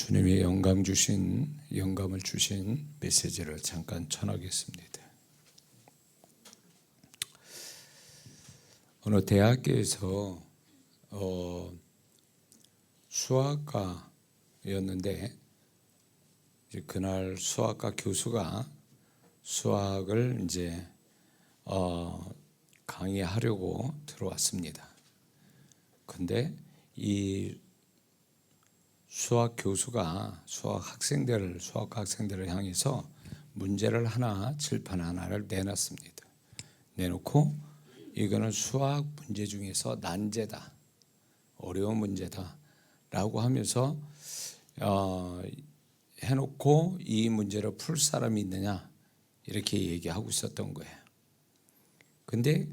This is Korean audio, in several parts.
주님이 영감을 주신 메시지를 잠깐 전하겠습니다. 어느 대학교에서 수학과였는데 그날 수학과 교수가 수학을 이제 강의하려고 들어왔습니다. 근데 이 수학 교수가 수학과 학생들을 향해서 문제를 칠판 하나를 내놨습니다. 내놓고 이거는 수학 문제 중에서 난제다, 어려운 문제다 라고 하면서 해놓고 이 문제를 풀 사람이 있느냐 이렇게 얘기하고 있었던 거예요. 근데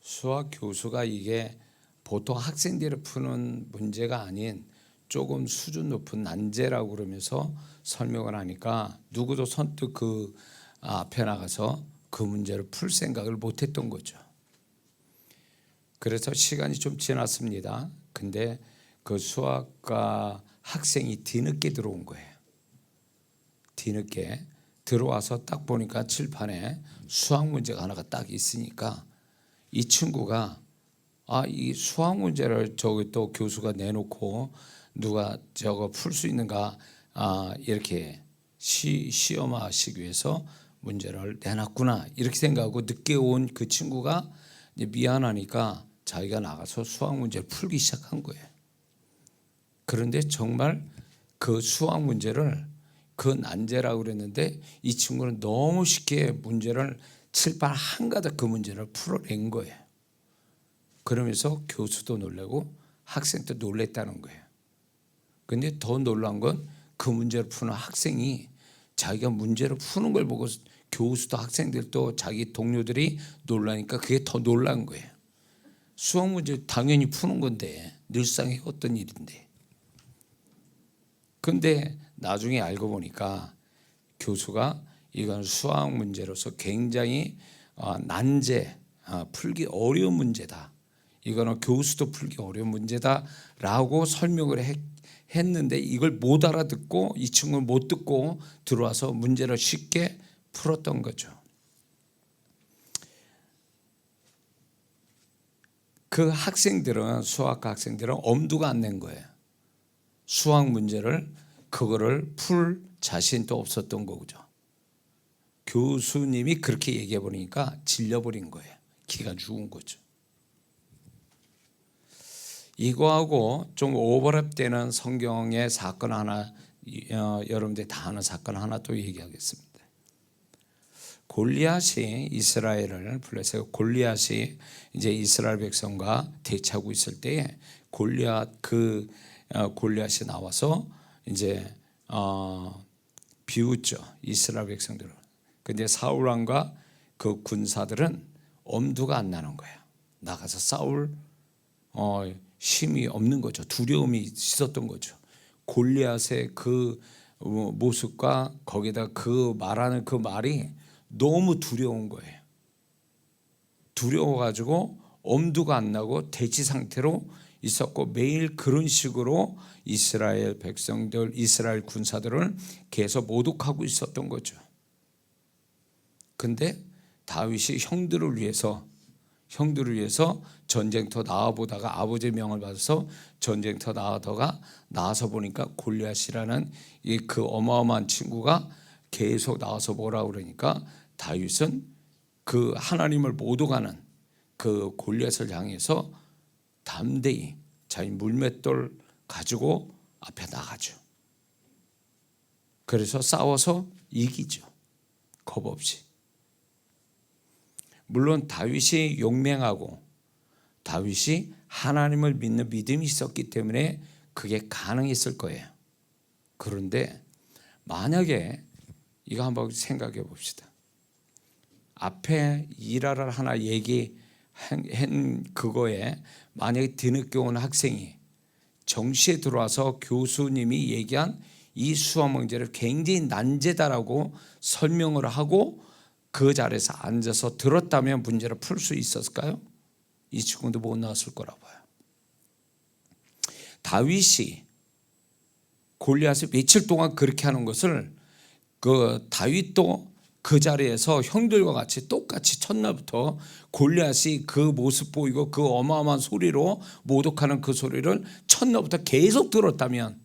수학 교수가 이게 보통 학생들이 푸는 문제가 아닌 조금 수준 높은 난제라고 그러면서 설명을 하니까 누구도 선뜻 그 앞에 나가서 그 문제를 풀 생각을 못했던 거죠. 그래서 시간이 좀 지났습니다. 근데 그 수학과 학생이 뒤늦게 들어온 거예요. 뒤늦게 들어와서 딱 보니까 칠판에 수학 문제가 하나가 딱 있으니까 이 친구가 이 수학 문제를 저기 또 교수가 내놓고 누가 저거 풀 수 있는가 이렇게 시험하시기 위해서 문제를 내놨구나 이렇게 생각하고 늦게 온 그 친구가 이제 미안하니까 자기가 나가서 수학 문제를 풀기 시작한 거예요. 그런데 정말 그 수학 문제를 그 난제라고 그랬는데 이 친구는 너무 쉽게 문제를 칠판 한가득 그 문제를 풀어낸 거예요. 그러면서 교수도 놀라고 학생도 놀랬다는 거예요. 근데 더 놀란 건 그 문제를 푸는 학생이 자기가 문제를 푸는 걸 보고 교수도 학생들도 자기 동료들이 놀라니까 그게 더 놀란 거예요. 수학 문제 당연히 푸는 건데 늘상 해왔던 일인데. 근데 나중에 알고 보니까 교수가 이건 수학 문제로서 굉장히 난제, 풀기 어려운 문제다. 이거는 교수도 풀기 어려운 문제다라고 설명을 했는데 이걸 못 알아듣고 이 친구는 못 듣고 들어와서 문제를 쉽게 풀었던 거죠. 그 학생들은 수학과 학생들은 엄두가 안 낸 거예요. 수학 문제를 그거를 풀 자신도 없었던 거죠. 교수님이 그렇게 얘기해 버리니까 질려버린 거예요. 기가 죽은 거죠. 이거하고 좀 오버랩되는 성경의 사건 하나 여러분들이 다 아는 사건 하나 또 얘기하겠습니다. 골리앗이 이스라엘을 불러서 골리앗이 이제 이스라엘 백성과 대치하고 있을 때에 골리앗이 나와서 이제 비웃죠 이스라엘 백성들을. 근데 사울 왕과 그 군사들은 엄두가 안 나는 거예요. 나가서 싸울 힘이 없는 거죠. 두려움이 있었던 거죠. 골리앗의 그 모습과 거기다 그 말하는 그 말이 너무 두려운 거예요. 두려워가지고 엄두가 안 나고 대치 상태로 있었고 매일 그런 식으로 이스라엘 백성들, 이스라엘 군사들을 계속 모독하고 있었던 거죠. 근데 다윗이 형들을 위해서 전쟁터 나와보다가 아버지의 명을 받아서 전쟁터 나와서 보니까 골리앗이라는 그 어마어마한 친구가 계속 나와서 뭐라 그러니까 다윗은 그 하나님을 모독하는 그 골리앗을 향해서 담대히 자기 물맷돌 가지고 앞에 나가죠. 그래서 싸워서 이기죠. 겁 없이. 물론 다윗이 용맹하고 다윗이 하나님을 믿는 믿음이 있었기 때문에 그게 가능했을 거예요. 그런데 만약에 이거 한번 생각해 봅시다. 앞에 일화를 하나 얘기한 그거에 만약에 뒤늦게 온 학생이 정시에 들어와서 교수님이 얘기한 이 수학 문제를 굉장히 난제다라고 설명을 하고 그 자리에서 앉아서 들었다면 문제를 풀 수 있었을까요? 이 친구도 못 나왔을 거라고 봐요. 다윗이 골리앗이 며칠 동안 그렇게 하는 것을 그 다윗도 그 자리에서 형들과 같이 똑같이 첫날부터 골리앗이 그 모습 보이고 그 어마어마한 소리로 모독하는 그 소리를 첫날부터 계속 들었다면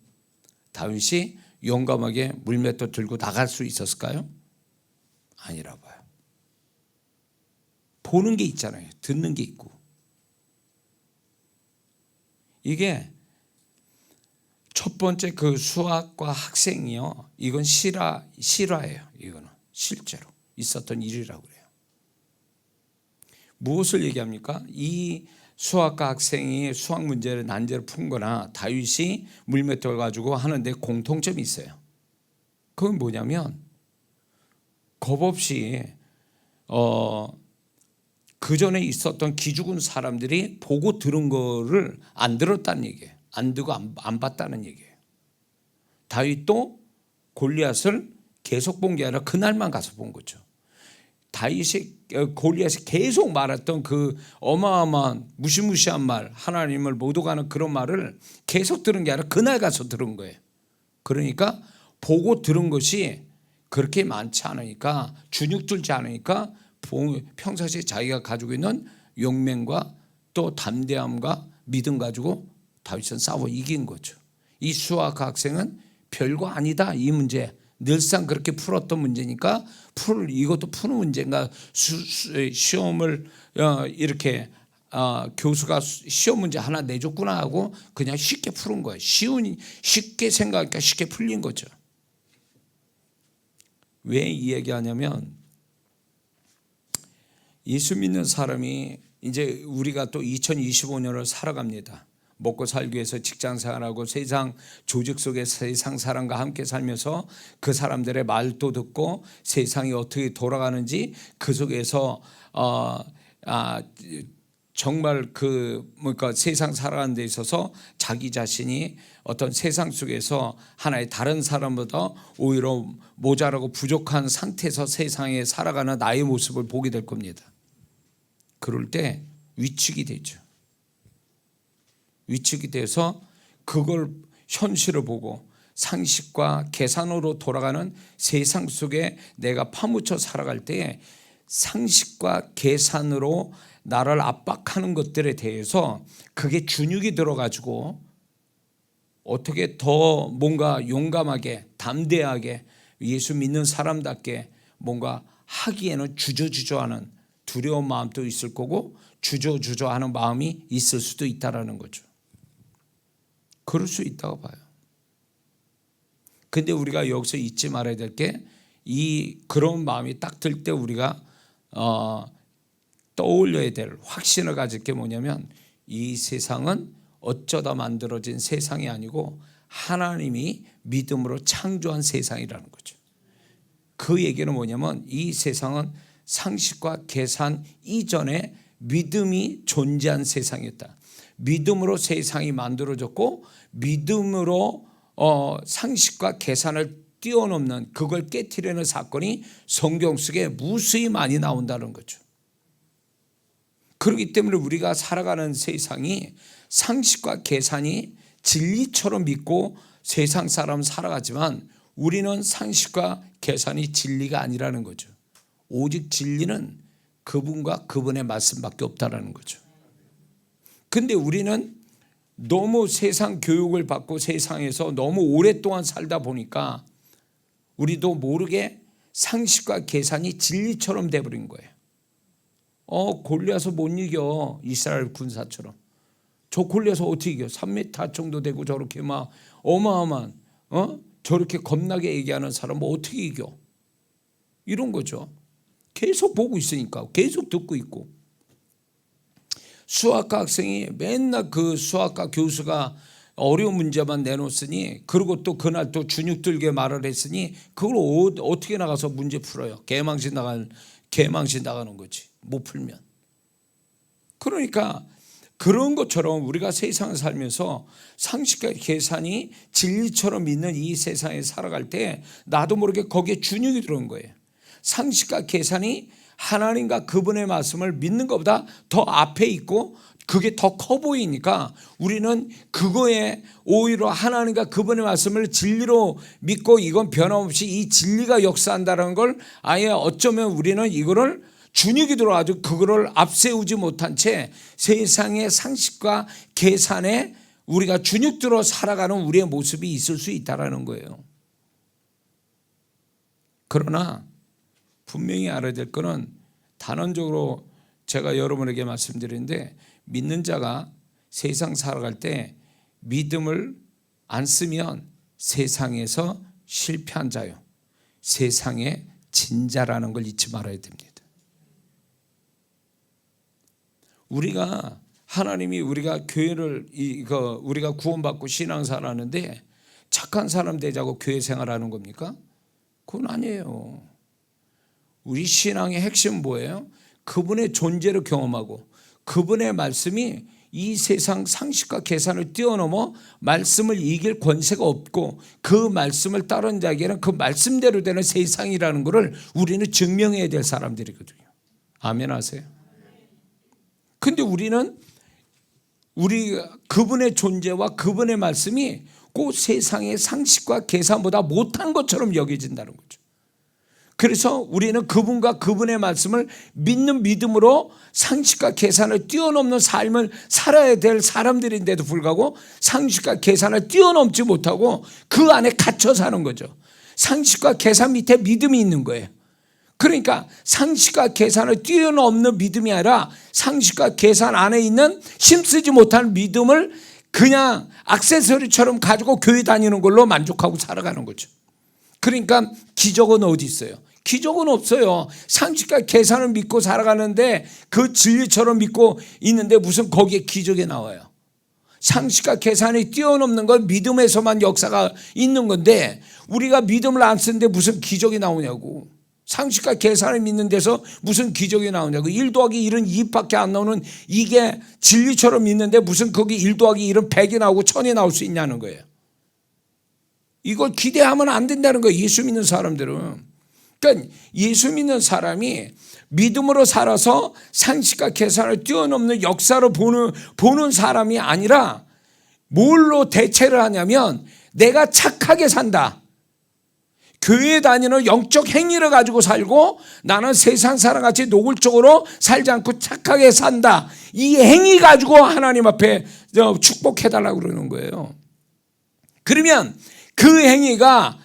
다윗이 용감하게 물맷돌 들고 나갈 수 있었을까요? 아니라 봐요. 보는 게 있잖아요. 듣는 게 있고. 이게 첫 번째 그 수학과 학생이요. 이건 실화예요. 이거는 실제로 있었던 일이라고 그래요. 무엇을 얘기합니까? 이 수학과 학생이 수학 문제를 난제를 푼거나 다윗이 물맷돌 가지고 하는데 공통점이 있어요. 그건 뭐냐면 겁 없이 그 전에 있었던 기죽은 사람들이 보고 들은 거를 안 들었다는 얘기예요. 안 듣고 안 봤다는 얘기예요. 다윗도 골리앗을 계속 본 게 아니라 그날만 가서 본 거죠. 골리앗이 계속 말했던 그 어마어마한 무시무시한 말, 하나님을 모독하는 그런 말을 계속 들은 게 아니라 그날 가서 들은 거예요. 그러니까 보고 들은 것이 그렇게 많지 않으니까, 주눅 들지 않으니까 평상시에 자기가 가지고 있는 용맹과 또 담대함과 믿음 가지고 다윗은 싸워 이긴 거죠. 이 수학 학생은 별거 아니다, 이 문제 늘상 그렇게 풀었던 문제니까 이것도 푸는 문제인가, 시험을 이렇게 교수가 시험 문제 하나 내줬구나 하고 그냥 쉽게 푸는 거예요. 쉽게 생각하니까 쉽게 풀린 거죠. 왜 이 얘기하냐면 예수 믿는 사람이 이제 우리가 또 2025년을 살아갑니다. 먹고 살기 위해서 직장생활하고 세상 조직 속에 세상 사람과 함께 살면서 그 사람들의 말도 듣고 세상이 어떻게 돌아가는지 그 속에서 정말 세상 살아가는 데 있어서 자기 자신이 어떤 세상 속에서 하나의 다른 사람보다 오히려 모자라고 부족한 상태에서 세상에 살아가는 나의 모습을 보게 될 겁니다. 그럴 때 위축이 되죠. 위축이 돼서 그걸 현실을 보고 상식과 계산으로 돌아가는 세상 속에 내가 파묻혀 살아갈 때 상식과 계산으로 나를 압박하는 것들에 대해서 그게 준육이 들어가지고 어떻게 더 뭔가 용감하게 담대하게 예수 믿는 사람답게 뭔가 하기에는 주저주저하는 두려운 마음도 있을 거고 주저주저하는 마음이 있을 수도 있다라는 거죠. 그럴 수 있다고 봐요. 근데 우리가 여기서 잊지 말아야 될 게 그런 마음이 딱 들 때 우리가 떠올려야 될 확신을 가질 게 뭐냐면 이 세상은 어쩌다 만들어진 세상이 아니고 하나님이 믿음으로 창조한 세상이라는 거죠. 그 얘기는 뭐냐면 이 세상은 상식과 계산 이전에 믿음이 존재한 세상이었다. 믿음으로 세상이 만들어졌고 믿음으로 상식과 계산을 뛰어넘는 그걸 깨트리는 사건이 성경 속에 무수히 많이 나온다는 거죠. 그렇기 때문에 우리가 살아가는 세상이 상식과 계산이 진리처럼 믿고 세상 사람 살아가지만 우리는 상식과 계산이 진리가 아니라는 거죠. 오직 진리는 그분과 그분의 말씀밖에 없다라는 거죠. 근데 우리는 너무 세상 교육을 받고 세상에서 너무 오랫동안 살다 보니까 우리도 모르게 상식과 계산이 진리처럼 돼버린 거예요. 골리앗을 못 이겨. 이스라엘 군사처럼. 저 골리앗을 어떻게 이겨? 3m 정도 되고 저렇게 막 어마어마한 저렇게 겁나게 얘기하는 사람 뭐 어떻게 이겨? 이런 거죠. 계속 보고 있으니까 계속 듣고 있고. 수학과 학생이 맨날 그 수학과 교수가 어려운 문제만 내놓으니 그리고 또 그날 또 주눅 들게 말을 했으니 그걸 어떻게 나가서 문제 풀어요? 개망신 나가는 거지. 못 풀면. 그러니까 그런 것처럼 우리가 세상을 살면서 상식과 계산이 진리처럼 믿는 이 세상에 살아갈 때 나도 모르게 거기에 주눅이 들어온 거예요. 상식과 계산이 하나님과 그분의 말씀을 믿는 것보다 더 앞에 있고 그게 더 커 보이니까 우리는 그거에 오히려 하나님과 그분의 말씀을 진리로 믿고 이건 변함없이 이 진리가 역사한다는 걸 아예 어쩌면 우리는 이거를 준익이 들어가지고 그거를 앞세우지 못한 채 세상의 상식과 계산에 우리가 준익들어 살아가는 우리의 모습이 있을 수 있다는 거예요. 그러나 분명히 알아야 될 것은 단언적으로 제가 여러분에게 말씀드리는데, 믿는 자가 세상 살아갈 때 믿음을 안 쓰면 세상에서 실패한 자요, 세상의 진자라는 걸 잊지 말아야 됩니다. 우리가 하나님이 우리가 교회를 우리가 구원받고 신앙생활하는데 착한 사람 되자고 교회 생활하는 겁니까? 그건 아니에요. 우리 신앙의 핵심은 뭐예요? 그분의 존재를 경험하고 그분의 말씀이 이 세상 상식과 계산을 뛰어넘어 말씀을 이길 권세가 없고 그 말씀을 따른 자에게는 그 말씀대로 되는 세상이라는 것을 우리는 증명해야 될 사람들이거든요. 아멘 하세요. 근데 우리는 그분의 존재와 그분의 말씀이 그 세상의 상식과 계산보다 못한 것처럼 여겨진다는 거죠. 그래서 우리는 그분과 그분의 말씀을 믿는 믿음으로 상식과 계산을 뛰어넘는 삶을 살아야 될 사람들인데도 불구하고 상식과 계산을 뛰어넘지 못하고 그 안에 갇혀 사는 거죠. 상식과 계산 밑에 믿음이 있는 거예요. 그러니까 상식과 계산을 뛰어넘는 믿음이 아니라 상식과 계산 안에 있는 힘쓰지 못한 믿음을 그냥 액세서리처럼 가지고 교회 다니는 걸로 만족하고 살아가는 거죠. 그러니까 기적은 어디 있어요? 기적은 없어요. 상식과 계산을 믿고 살아가는데 그 진리처럼 믿고 있는데 무슨 거기에 기적이 나와요? 상식과 계산이 뛰어넘는 건 믿음에서만 역사가 있는 건데 우리가 믿음을 안 쓰는데 무슨 기적이 나오냐고. 상식과 계산을 믿는 데서 무슨 기적이 나오냐고. 1 더하기 1은 2밖에 안 나오는 이게 진리처럼 믿는데 무슨 거기 1 더하기 1은 100이 나오고 1000이 나올 수 있냐는 거예요. 이걸 기대하면 안 된다는 거예요. 예수 믿는 사람들은. 그러니까 예수 믿는 사람이 믿음으로 살아서 상식과 계산을 뛰어넘는 역사로 보는 사람이 아니라 뭘로 대체를 하냐면 내가 착하게 산다. 교회 다니는 영적 행위를 가지고 살고 나는 세상 사람같이 노골적으로 살지 않고 착하게 산다. 이 행위 가지고 하나님 앞에 축복해달라고 그러는 거예요. 그러면 그 행위가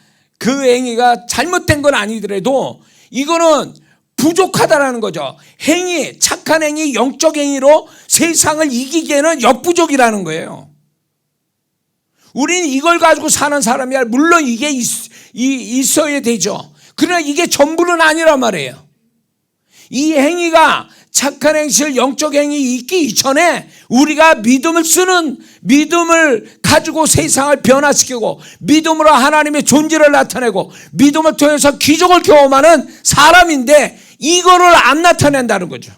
잘못된 건 아니더라도 이거는 부족하다라는 거죠. 행위, 착한 행위, 영적 행위로 세상을 이기기에는 역부족이라는 거예요. 우리는 이걸 가지고 사는 사람이야. 물론 이게 있어야 되죠. 그러나 이게 전부는 아니란 말이에요. 이 행위가 착한 행실, 영적 행위 있기 이전에 우리가 믿음을 가지고 세상을 변화시키고 믿음으로 하나님의 존재를 나타내고 믿음을 통해서 기적을 경험하는 사람인데 이거를 안 나타낸다는 거죠.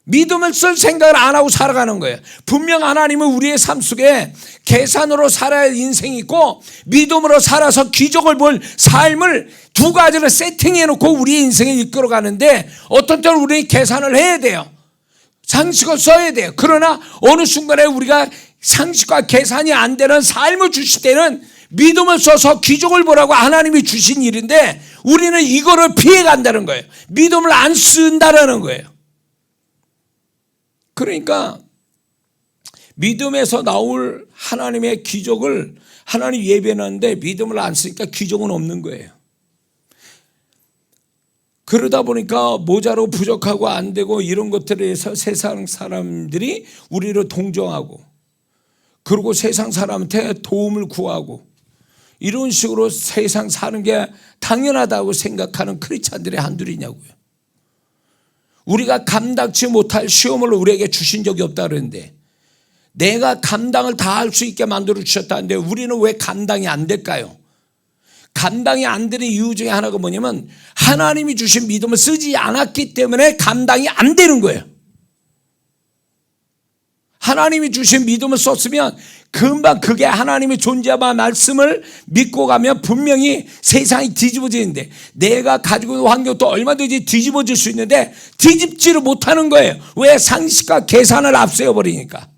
믿음을 쓸 생각을 안 하고 살아가는 거예요. 분명 하나님은 우리의 삶 속에 계산으로 살아야 할 인생이 있고 믿음으로 살아서 기적을 볼 삶을 두 가지를 세팅해 놓고 우리의 인생을 이끌어 가는데 어떤 때는 우리는 계산을 해야 돼요. 상식을 써야 돼요. 그러나 어느 순간에 우리가 상식과 계산이 안 되는 삶을 주실 때는 믿음을 써서 기적을 보라고 하나님이 주신 일인데 우리는 이거를 피해 간다는 거예요. 믿음을 안 쓴다는 거예요. 그러니까 믿음에서 나올 하나님의 기적을 하나님 예배하는데 믿음을 안 쓰니까 기적은 없는 거예요. 그러다 보니까 모자로 부족하고 안 되고 이런 것들에 대해서 세상 사람들이 우리를 동정하고 그리고 세상 사람한테 도움을 구하고 이런 식으로 세상 사는 게 당연하다고 생각하는 크리스찬들이 한둘이냐고요. 우리가 감당치 못할 시험을 우리에게 주신 적이 없다 그러는데 내가 감당을 다 할 수 있게 만들어 주셨다는데 우리는 왜 감당이 안 될까요? 감당이 안 되는 이유 중에 하나가 뭐냐면 하나님이 주신 믿음을 쓰지 않았기 때문에 감당이 안 되는 거예요. 하나님이 주신 믿음을 썼으면 금방 그게 하나님의 존재와 말씀을 믿고 가면 분명히 세상이 뒤집어지는데, 내가 가지고 있는 환경도 얼마든지 뒤집어질 수 있는데 뒤집지를 못하는 거예요. 왜? 상식과 계산을 앞세워 버리니까.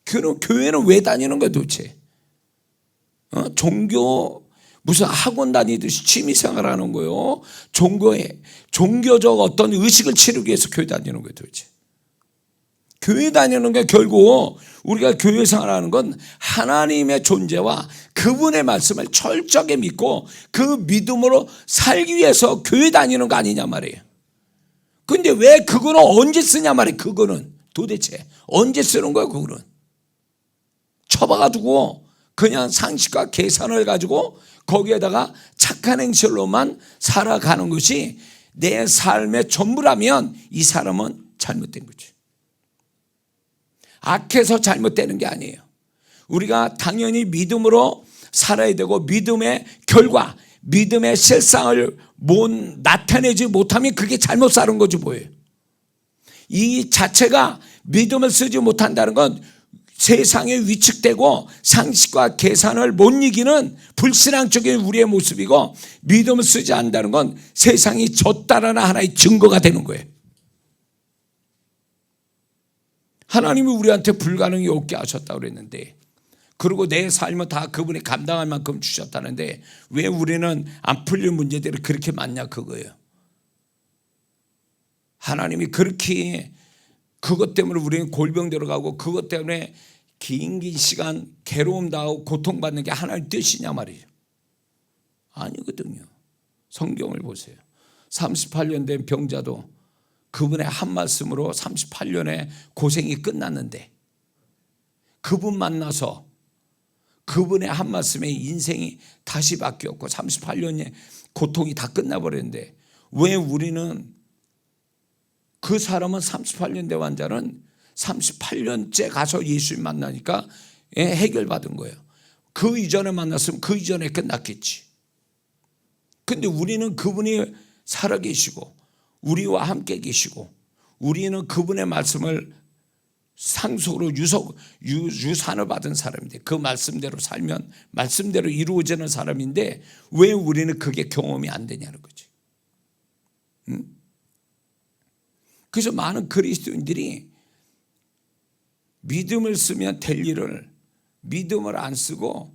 교회는 왜 다니는 거야 도대체? 종교 무슨 학원 다니듯이 취미생활하는 거요. 종교적 어떤 의식을 치르기 위해서 교회 다니는 거예요 도대체. 교회 다니는 게 결국 우리가 교회 생활하는 건 하나님의 존재와 그분의 말씀을 철저하게 믿고 그 믿음으로 살기 위해서 교회 다니는 거 아니냐 말이에요. 근데 왜 그거는 언제 쓰냐 말이에요. 그거는 도대체 언제 쓰는 거예요. 그거는 쳐박아두고 그냥 상식과 계산을 가지고 거기에다가 착한 행실로만 살아가는 것이 내 삶의 전부라면 이 사람은 잘못된 거지. 악해서 잘못되는 게 아니에요. 우리가 당연히 믿음으로 살아야 되고 믿음의 결과, 믿음의 실상을 나타내지 못하면 그게 잘못 사는 거지 뭐예요. 이 자체가 믿음을 쓰지 못한다는 건 세상에 위축되고 상식과 계산을 못 이기는 불신앙적인 우리의 모습이고, 믿음을 쓰지 않는다는 건 세상이 졌다라는 하나의 증거가 되는 거예요. 하나님이 우리한테 불가능이 없게 하셨다고 그랬는데, 그리고 내 삶은 다 그분이 감당할 만큼 주셨다는데 왜 우리는 안 풀릴 문제들이 그렇게 많냐 그거예요. 하나님이 그렇게 그것 때문에 우리는 골병 들어가고 그것 때문에 긴 시간 괴로움 당하고 고통받는 게 하나님 뜻이냐 말이에요. 아니거든요. 성경을 보세요. 38년 된 병자도 그분의 한 말씀으로 38년의 고생이 끝났는데, 그분 만나서 그분의 한 말씀에 인생이 다시 바뀌었고 38년의 고통이 다 끝나버렸는데, 왜 우리는 그 사람은 38년 된 환자는 38년째 가서 예수님 만나니까 해결받은 거예요. 그 이전에 만났으면 그 이전에 끝났겠지. 근데 우리는 그분이 살아계시고 우리와 함께 계시고 우리는 그분의 말씀을 상속으로 유산을 받은 사람인데, 그 말씀대로 살면 말씀대로 이루어지는 사람인데 왜 우리는 그게 경험이 안 되냐는 거지. 그래서 많은 그리스도인들이 믿음을 쓰면 될 일을 믿음을 안 쓰고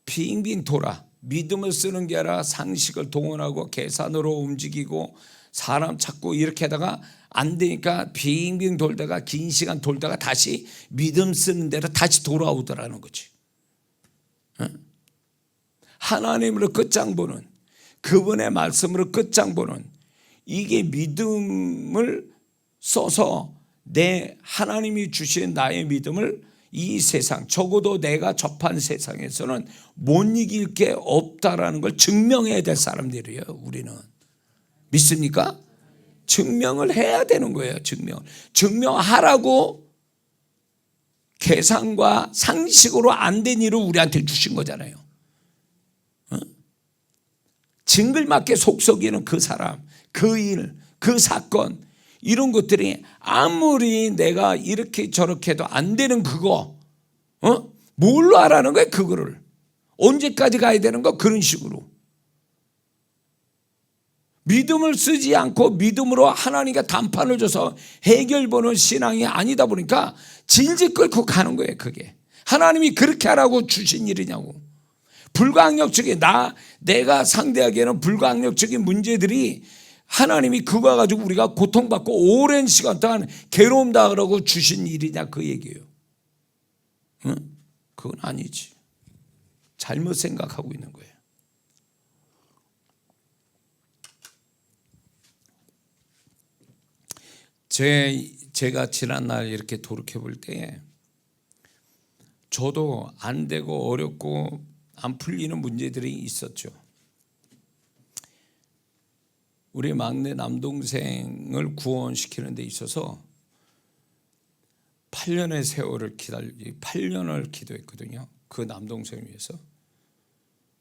빙빙 돌아, 믿음을 쓰는 게 아니라 상식을 동원하고 계산으로 움직이고 사람 찾고 이렇게 하다가 안 되니까 빙빙 돌다가 긴 시간 돌다가 다시 믿음 쓰는 대로 다시 돌아오더라는 거지. 하나님으로 끝장 보는, 그분의 말씀으로 끝장 보는, 이게 믿음을 써서 내 하나님이 주신 나의 믿음을 이 세상, 적어도 내가 접한 세상에서는 못 이길 게 없다라는 걸 증명해야 될 사람들이에요. 우리는 믿습니까? 증명을 해야 되는 거예요. 증명하라고 계산과 상식으로 안 된 일을 우리한테 주신 거잖아요. 징글맞게 속썩이는 그 사람, 그 일, 그 사건, 이런 것들이 아무리 내가 이렇게 저렇게 해도 안 되는 그거, 뭘로 하라는 거야 그거를. 언제까지 가야 되는 거? 그런 식으로. 믿음을 쓰지 않고 믿음으로 하나님께 단판을 줘서 해결보는 신앙이 아니다 보니까 질질 끌고 가는 거예요. 그게 하나님이 그렇게 하라고 주신 일이냐고. 불가항력적인 내가 상대하기에는 불가항력적인 문제들이 하나님이 그거 가지고 우리가 고통받고 오랜 시간 동안 괴로움 당하라고 주신 일이냐 그 얘기예요. 그건 아니지. 잘못 생각하고 있는 거예요. 제가 지난날 이렇게 돌이켜 볼 때 저도 안 되고 어렵고 안 풀리는 문제들이 있었죠. 우리 막내 남동생을 구원시키는 데 있어서 8년의 세월을 8년을 기도했거든요. 그 남동생을 위해서.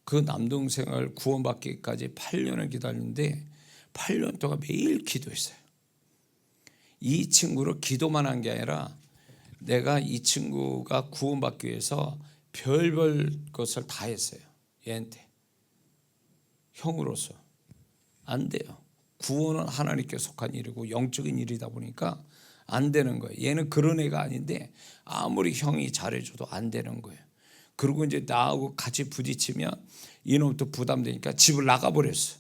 그 남동생을 구원받기까지 8년을 기다렸는데 8년 동안 매일 기도했어요. 이 친구를 기도만 한 게 아니라 내가 이 친구가 구원받기 위해서 별별 것을 다 했어요. 얘한테 형으로서. 안 돼요. 구원은 하나님께 속한 일이고 영적인 일이다 보니까 안 되는 거예요. 얘는 그런 애가 아닌데 아무리 형이 잘해줘도 안 되는 거예요. 그리고 이제 나하고 같이 부딪히면 이놈도 부담되니까 집을 나가버렸어.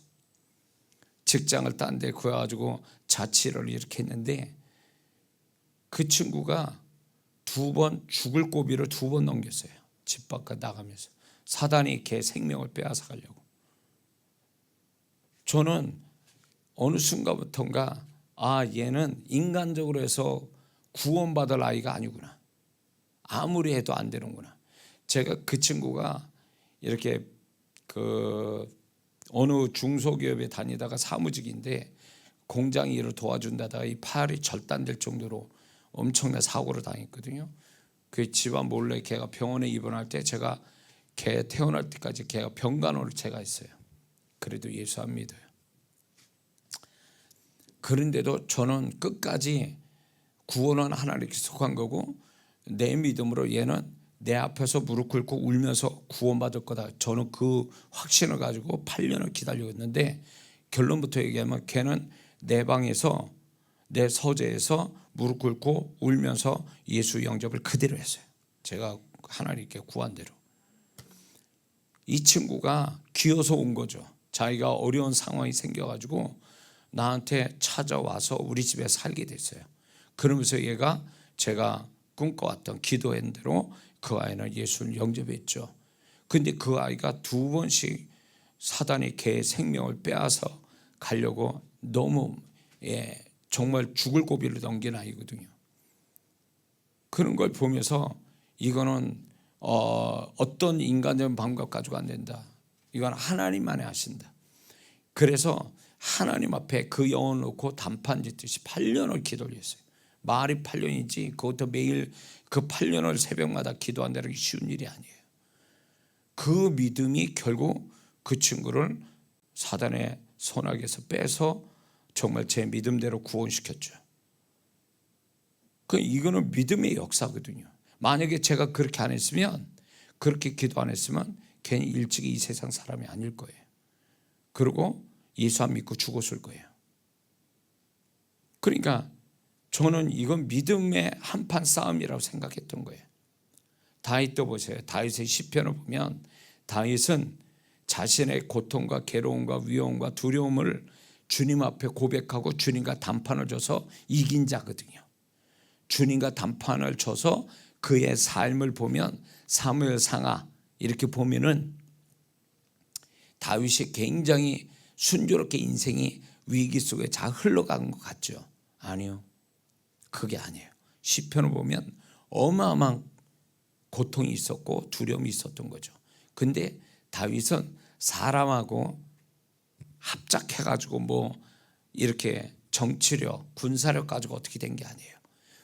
직장을 딴 데 구해가지고 자취를 이렇게 했는데 그 친구가 2번 죽을 고비를 2번 넘겼어요. 집 밖에 나가면서 사단이 걔 생명을 빼앗아 가려고. 저는 어느 순간부터인가 얘는 인간적으로 해서 구원받을 아이가 아니구나. 아무리 해도 안 되는구나. 제가 그 친구가 이렇게 어느 중소기업에 다니다가 사무직인데 공장 일을 도와준다다가 이 팔이 절단될 정도로 엄청난 사고를 당했거든요. 그 집안 몰래 걔가 병원에 입원할 때 제가 걔 태어날 때까지 걔가 병간호를 제가 했어요. 그래도 예수 안 믿어요. 그런데도 저는 끝까지 구원은 하나님께 속한 거고 내 믿음으로 얘는 내 앞에서 무릎 꿇고 울면서 구원받을 거다. 저는 그 확신을 가지고 8년을 기다렸는데 결론부터 얘기하면 걔는 내 방에서 내 서재에서 무릎 꿇고 울면서 예수 영접을 그대로 했어요. 제가 하나님께 구한 대로. 이 친구가 기어서 온 거죠. 자기가 어려운 상황이 생겨가지고 나한테 찾아와서 우리 집에 살게 됐어요. 그러면서 얘가 제가 꿈꿔왔던 기도한 대로 그 아이는 예수를 영접했죠. 근데 그 아이가 2번씩 사단이 걔의 생명을 빼앗아 가려고 너무 정말 죽을 고비를 넘긴 아이거든요. 그런 걸 보면서 이거는 어떤 인간적인 방법 가지고 안 된다. 이건 하나님만이 하신다. 그래서 하나님 앞에 그 영혼을 놓고 단판 짓듯이 8년을 기도를 했어요. 말이 8년이지 그것도 매일 그 8년을 새벽마다 기도한다는 게 쉬운 일이 아니에요. 그 믿음이 결국 그 친구를 사단의 손아귀에서 빼서 정말 제 믿음대로 구원시켰죠. 이거는 믿음의 역사거든요. 만약에 제가 그렇게 안 했으면, 그렇게 기도 안 했으면 괜히 일찍이 이 세상 사람이 아닐 거예요. 그리고 예수 안 믿고 죽었을 거예요. 그러니까 저는 이건 믿음의 한판 싸움이라고 생각했던 거예요. 다윗도 보세요. 다윗의 시편을 보면 다윗은 자신의 고통과 괴로움과 위험과 두려움을 주님 앞에 고백하고 주님과 단판을 져서 이긴 자거든요. 주님과 단판을 쳐서 그의 삶을 보면 사무엘상하 이렇게 보면은 다윗이 굉장히 순조롭게 인생이 위기 속에 잘 흘러간 것 같죠? 아니요. 그게 아니에요. 시편을 보면 어마어마한 고통이 있었고 두려움이 있었던 거죠. 근데 다윗은 사람하고 합작해가지고 이렇게 정치력, 군사력 가지고 어떻게 된 게 아니에요.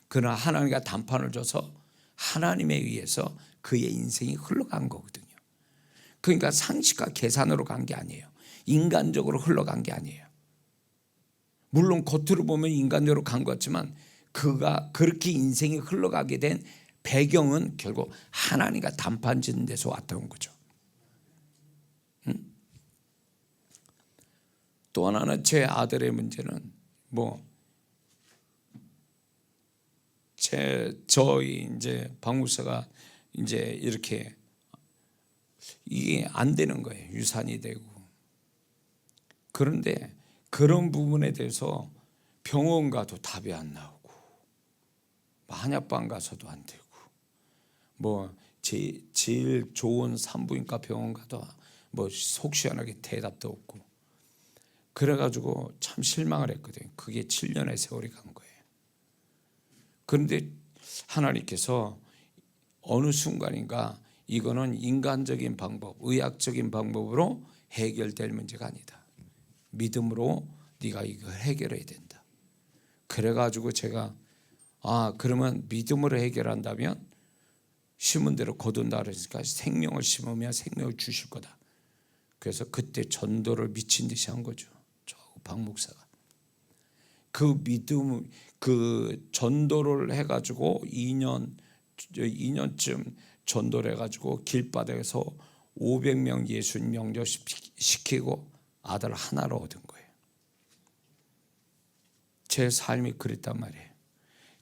그러나 하나님과 단판을 줘서 하나님에 의해서 그의 인생이 흘러간 거거든요. 그러니까 상식과 계산으로 간 게 아니에요. 인간적으로 흘러간 게 아니에요. 물론 겉으로 보면 인간적으로 간 것 같지만 그가 그렇게 인생이 흘러가게 된 배경은 결국 하나님과 단판 짓는 데서 왔던 거죠. 또 하나는 제 아들의 문제는 저희 이제 박목사가 이제 이렇게 이게 안 되는 거예요. 유산이 되고. 그런데 그런 부분에 대해서 병원 가도 답이 안 나오고 한약방 가서도 안 되고 제일 좋은 산부인과 병원 가도 속 시원하게 대답도 없고 그래가지고 참 실망을 했거든요. 그게 7년의 세월이 간 거예요. 그런데 하나님께서 어느 순간인가 이거는 인간적인 방법, 의학적인 방법으로 해결될 문제가 아니다. 믿음으로 네가 이걸 해결해야 된다. 그래가지고 제가 그러면 믿음으로 해결한다면 심은 대로 거둔다 그러니까 생명을 심으면 생명을 주실 거다. 그래서 그때 전도를 미친 듯이 한 거죠. 저 박 목사가. 그 믿음, 그 전도를 해가지고 2년쯤 전도를 해가지고 길바닥에서 500명 예수님 영접시키고 아들 하나를 얻은 거예요. 제 삶이 그랬단 말이에요.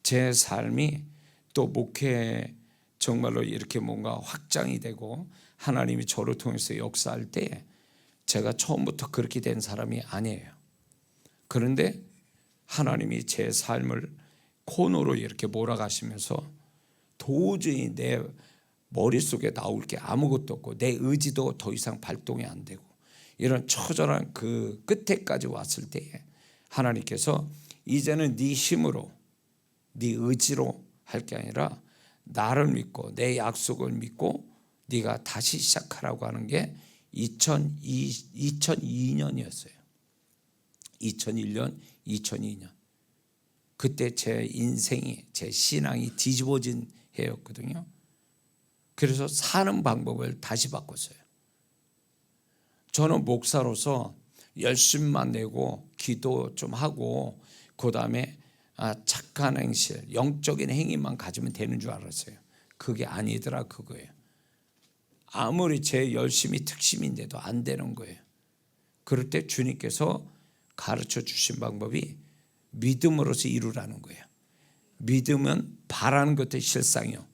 제 삶이 또 목회 정말로 이렇게 뭔가 확장이 되고 하나님이 저를 통해서 역사할 때 제가 처음부터 그렇게 된 사람이 아니에요. 그런데 하나님이 제 삶을 코너로 이렇게 몰아가시면서 도저히 내 머릿속에 나올 게 아무것도 없고 내 의지도 더 이상 발동이 안 되고 이런 처절한 그 끝에까지 왔을 때 하나님께서 이제는 네 힘으로 네 의지로 할 게 아니라 나를 믿고 내 약속을 믿고 네가 다시 시작하라고 하는 게 2002년이었어요. 2001년, 2002년. 그때 제 인생이, 제 신앙이 뒤집어진 해였거든요. 그래서 사는 방법을 다시 바꿨어요. 저는 목사로서 열심만 내고 기도 좀 하고 그 다음에 착한 행실, 영적인 행위만 가지면 되는 줄 알았어요. 그게 아니더라 그거예요. 아무리 제 열심이 특심인데도 안 되는 거예요. 그럴 때 주님께서 가르쳐 주신 방법이 믿음으로서 이루라는 거예요. 믿음은 바라는 것도 실상이요.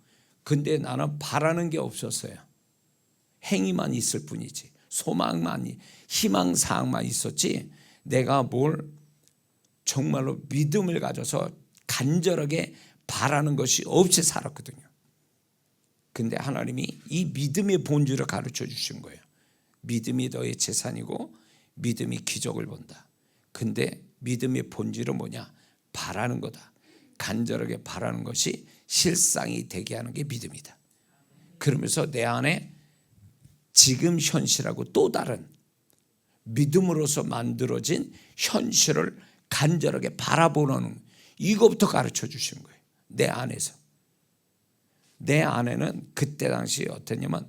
근데 나는 바라는 게 없었어요. 행위만 있을 뿐이지. 소망만, 희망사항만 있었지 내가 뭘 정말로 믿음을 가져서 간절하게 바라는 것이 없이 살았거든요. 근데 하나님이 이 믿음의 본질을 가르쳐 주신 거예요. 믿음이 너의 재산이고 믿음이 기적을 본다. 근데 믿음의 본질은 뭐냐? 바라는 거다. 간절하게 바라는 것이 실상이 되게 하는 게 믿음이다. 그러면서 내 안에 지금 현실하고 또 다른 믿음으로서 만들어진 현실을 간절하게 바라보는 이거부터 가르쳐 주신 거예요. 내 안에서. 내 안에는 그때 당시 어땠냐면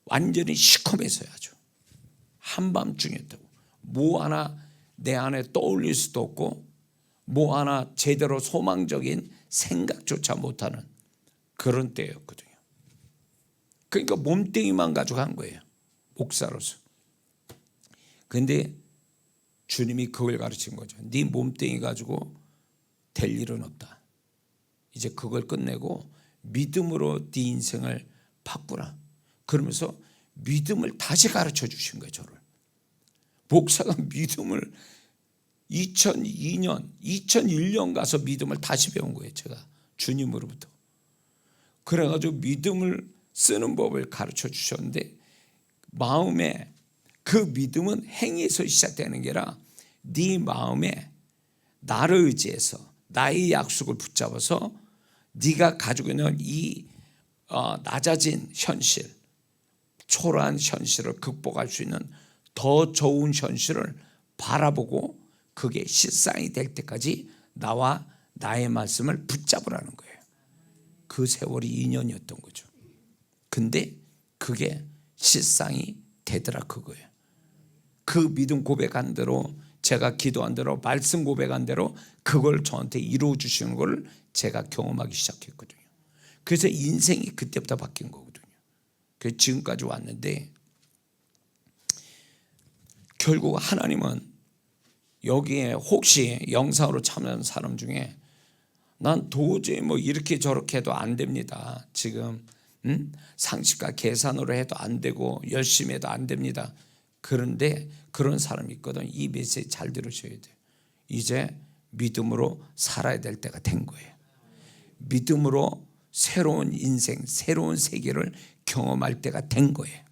완전히 시커매서요. 아주 한밤중이었다고. 뭐 하나 내 안에 떠올릴 수도 없고 뭐 하나 제대로 소망적인 생각조차 못하는 그런 때였거든요. 그러니까 몸뚱이만 가지고 한 거예요. 목사로서. 그런데 주님이 그걸 가르친 거죠. 네 몸뚱이 가지고 될 일은 없다. 이제 그걸 끝내고 믿음으로 네 인생을 바꾸라. 그러면서 믿음을 다시 가르쳐 주신 거예요. 저를. 목사가 믿음을 2002년, 2001년 가서 믿음을 다시 배운 거예요. 제가 주님으로부터. 그래가지고 믿음을 쓰는 법을 가르쳐 주셨는데 마음에 그 믿음은 행위에서 시작되는 게 아니라 네 마음에 나를 의지해서 나의 약속을 붙잡아서 네가 가지고 있는 이 낮아진 현실, 초라한 현실을 극복할 수 있는 더 좋은 현실을 바라보고 그게 실상이 될 때까지 나와 나의 말씀을 붙잡으라는 거예요. 그 세월이 2년이었던 거죠. 근데 그게 실상이 되더라 그거예요. 그 믿음 고백한 대로 제가 기도한 대로 말씀 고백한 대로 그걸 저한테 이루어 주시는 걸 제가 경험하기 시작했거든요. 그래서 인생이 그때부터 바뀐 거거든요. 그래서 지금까지 왔는데 결국 하나님은 여기에 혹시 영상으로 참여한 사람 중에 난 도저히 뭐 이렇게 저렇게 해도 안 됩니다. 지금 상식과 계산으로 해도 안 되고 열심히 해도 안 됩니다. 그런데 그런 사람이 있거든. 이 메시지 잘 들으셔야 돼요. 이제 믿음으로 살아야 될 때가 된 거예요. 믿음으로 새로운 인생, 새로운 세계를 경험할 때가 된 거예요.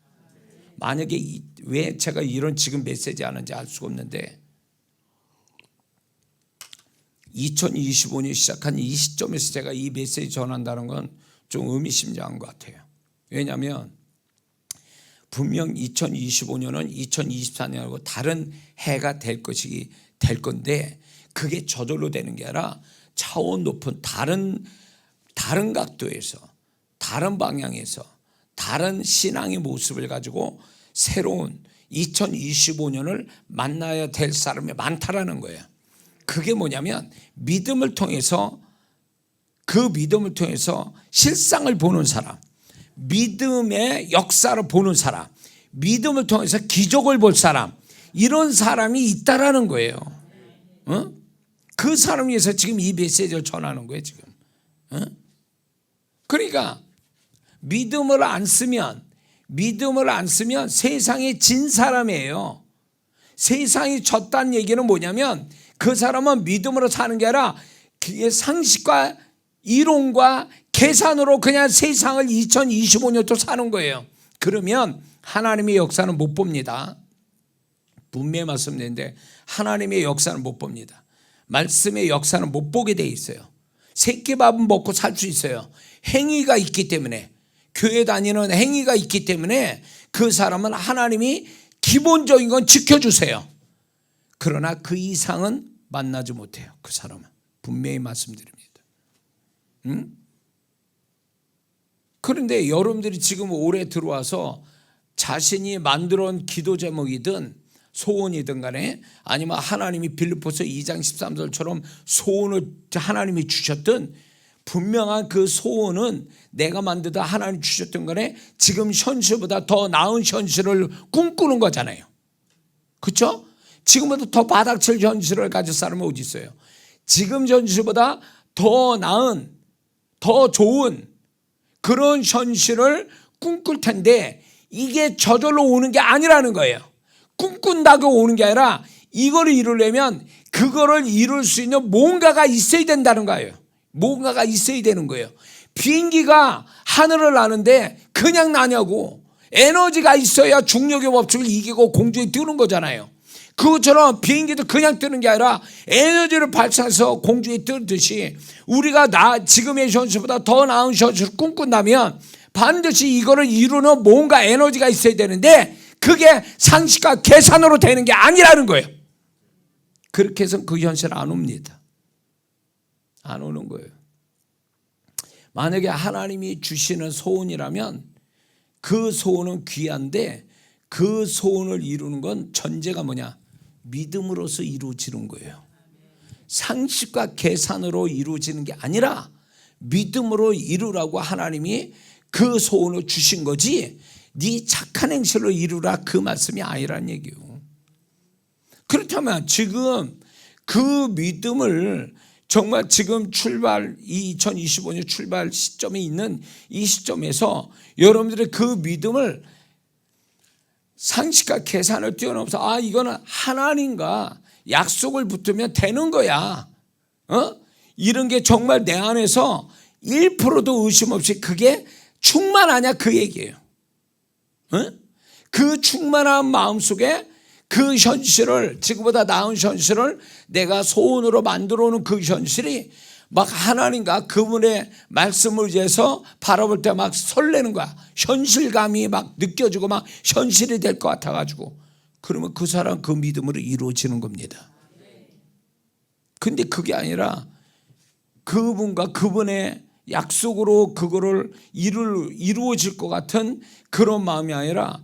만약에 왜 제가 이런 지금 메시지 하는지 알 수가 없는데 2025년 시작한 이 시점에서 제가 이 메시지 전한다는 건 좀 의미심장한 것 같아요. 왜냐하면 분명 2025년은 2024년하고 다른 해가 될 건데 그게 저절로 되는 게 아니라 차원 높은 다른 각도에서 다른 방향에서 다른 신앙의 모습을 가지고 새로운 2025년을 만나야 될 사람이 많다라는 거예요. 그게 뭐냐면 믿음을 통해서, 그 믿음을 통해서 실상을 보는 사람, 믿음의 역사를 보는 사람, 믿음을 통해서 기적을 볼 사람, 이런 사람이 있다라는 거예요. 그 사람 위해서 지금 이 메시지를 전하는 거예요 지금. 그러니까 믿음을 안 쓰면 세상에 진 사람이에요. 세상이 졌다는 얘기는 뭐냐면 그 사람은 믿음으로 사는 게 아니라 상식과 이론과 계산으로 그냥 세상을 2025년도 사는 거예요. 그러면 하나님의 역사는 못 봅니다. 분명히 말씀드리는데 하나님의 역사는 못 봅니다. 말씀의 역사는 못 보게 돼 있어요. 새끼밥은 먹고 살 수 있어요. 행위가 있기 때문에, 교회 다니는 행위가 있기 때문에 그 사람은 하나님이 기본적인 건 지켜주세요. 그러나 그 이상은 만나지 못해요. 그 사람은. 분명히 말씀드립니다. 그런데 여러분들이 지금 올해 들어와서 자신이 만들어 온 기도 제목이든 소원이든 간에, 아니면 하나님이 빌립보서 2장 13절처럼 소원을 하나님이 주셨든, 분명한 그 소원은 내가 만들다 하나님 주셨던 간에 지금 현실보다 더 나은 현실을 꿈꾸는 거잖아요. 그렇죠? 지금보다 더 바닥칠 현실을 가질 사람은 어디 있어요? 지금 현실보다 더 나은, 더 좋은 그런 현실을 꿈꿀 텐데 이게 저절로 오는 게 아니라는 거예요. 꿈꾼다고 오는 게 아니라 이거를 이루려면 그거를 이룰 수 있는 뭔가가 있어야 된다는 거예요. 뭔가가 있어야 되는 거예요. 비행기가 하늘을 나는데 그냥 나냐고. 에너지가 있어야 중력의 법칙을 이기고 공중에 뜨는 거잖아요. 그것처럼 비행기도 그냥 뜨는 게 아니라 에너지를 발산해서 공중에 뜨듯이 우리가 지금의 현실보다 더 나은 현실을 꿈꾼다면 반드시 이거를 이루는 뭔가 에너지가 있어야 되는데 그게 상식과 계산으로 되는 게 아니라는 거예요. 그렇게 해서는 그 현실 안 옵니다. 안 오는 거예요. 만약에 하나님이 주시는 소원이라면 그 소원은 귀한데 그 소원을 이루는 건 전제가 뭐냐? 믿음으로서 이루어지는 거예요. 상식과 계산으로 이루어지는 게 아니라 믿음으로 이루라고 하나님이 그 소원을 주신 거지, 네 착한 행실로 이루라 그 말씀이 아니라는 얘기예요. 그렇다면 지금 그 믿음을 정말 지금 2025년 출발 시점에 있는 이 시점에서 여러분들의 그 믿음을 상식과 계산을 뛰어넘어서 이거는 하나님과 약속을 붙으면 되는 거야. 이런 게 정말 내 안에서 1%도 의심 없이 그게 충만하냐 그 얘기예요. 그 충만한 마음속에 그 현실을, 지금보다 나은 현실을 내가 소원으로 만들어 오는 그 현실이 막 하나님과 그분의 말씀을 위해서 바라볼 때 막 설레는 거야. 현실감이 막 느껴지고 막 현실이 될 것 같아가지고, 그러면 그 사람 그 믿음으로 이루어지는 겁니다. 근데 그게 아니라 그분과 그분의 약속으로 그거를 이루어질 것 같은 그런 마음이 아니라,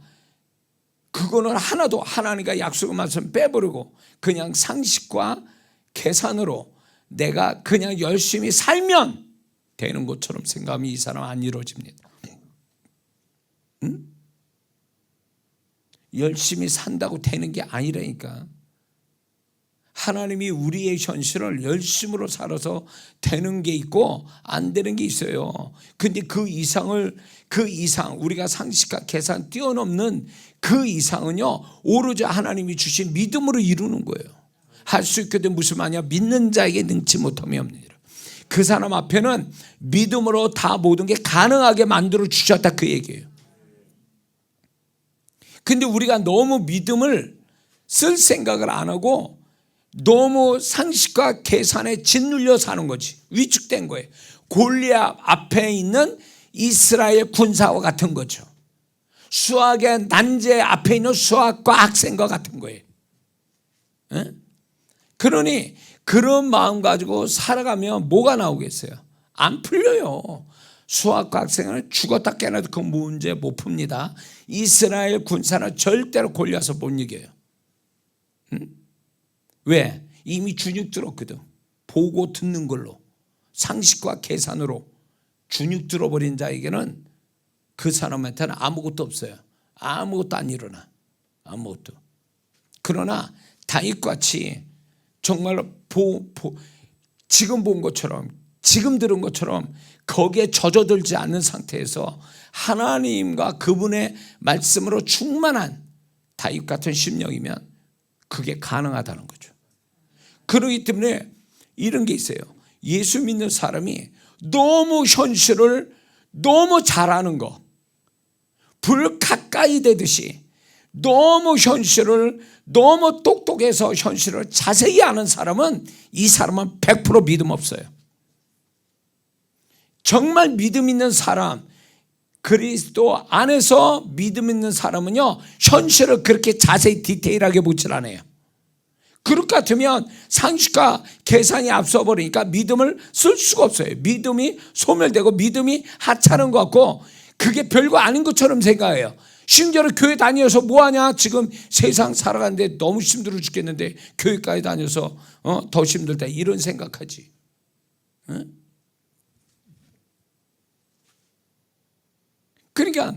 그거는 하나도 하나님과 약속의 말씀 빼버리고 그냥 상식과 계산으로 내가 그냥 열심히 살면 되는 것처럼 생각하면 이 사람 안 이루어집니다. 열심히 산다고 되는 게 아니라니까. 하나님이 우리의 현실을 열심으로 살아서 되는 게 있고 안 되는 게 있어요. 근데 그 이상 우리가 상식과 계산 뛰어넘는 그 이상은요, 오로지 하나님이 주신 믿음으로 이루는 거예요. 할 수 있게 된 무슨 말이냐? 믿는 자에게 능치 못함이 없느니라. 그 사람 앞에는 믿음으로 다 모든 게 가능하게 만들어 주셨다 그 얘기예요. 근데 우리가 너무 믿음을 쓸 생각을 안 하고 너무 상식과 계산에 짓눌려 사는 거지. 위축된 거예요. 골리앗 앞에 있는 이스라엘 군사와 같은 거죠. 수학의 난제 앞에 있는 수학과 학생과 같은 거예요. 그러니 그런 마음 가지고 살아가면 뭐가 나오겠어요? 안 풀려요. 수학과 학생은 죽었다 깨어나도 그 문제 못 풉니다. 이스라엘 군사는 절대로 골리앗을 못 이겨요. 왜? 이미 주눅 들었거든. 보고 듣는 걸로, 상식과 계산으로 주눅 들어버린 자에게는 그 사람한테는 아무것도 없어요. 아무것도 안 일어나. 아무것도. 그러나 다윗같이 정말로 지금 본 것처럼, 지금 들은 것처럼 거기에 젖어들지 않는 상태에서 하나님과 그분의 말씀으로 충만한 다윗 같은 심령이면 그게 가능하다는 거죠. 그렇기 때문에 이런 게 있어요. 예수 믿는 사람이 너무 현실을 너무 잘 아는 거, 불 가까이 대듯이 너무 현실을 너무 똑똑해서 현실을 자세히 아는 사람은, 이 사람은 100% 믿음 없어요. 정말 믿음 있는 사람, 그리스도 안에서 믿음 있는 사람은요, 현실을 그렇게 자세히 디테일하게 보질 않아요. 그럴 것 같으면 상식과 계산이 앞서버리니까 믿음을 쓸 수가 없어요. 믿음이 소멸되고 믿음이 하찮은 것 같고, 그게 별거 아닌 것처럼 생각해요. 심지어 교회 다녀서 뭐하냐, 지금 세상 살아가는데 너무 힘들어 죽겠는데 교회까지 다녀서 더 힘들다, 이런 생각하지. 응? 그러니까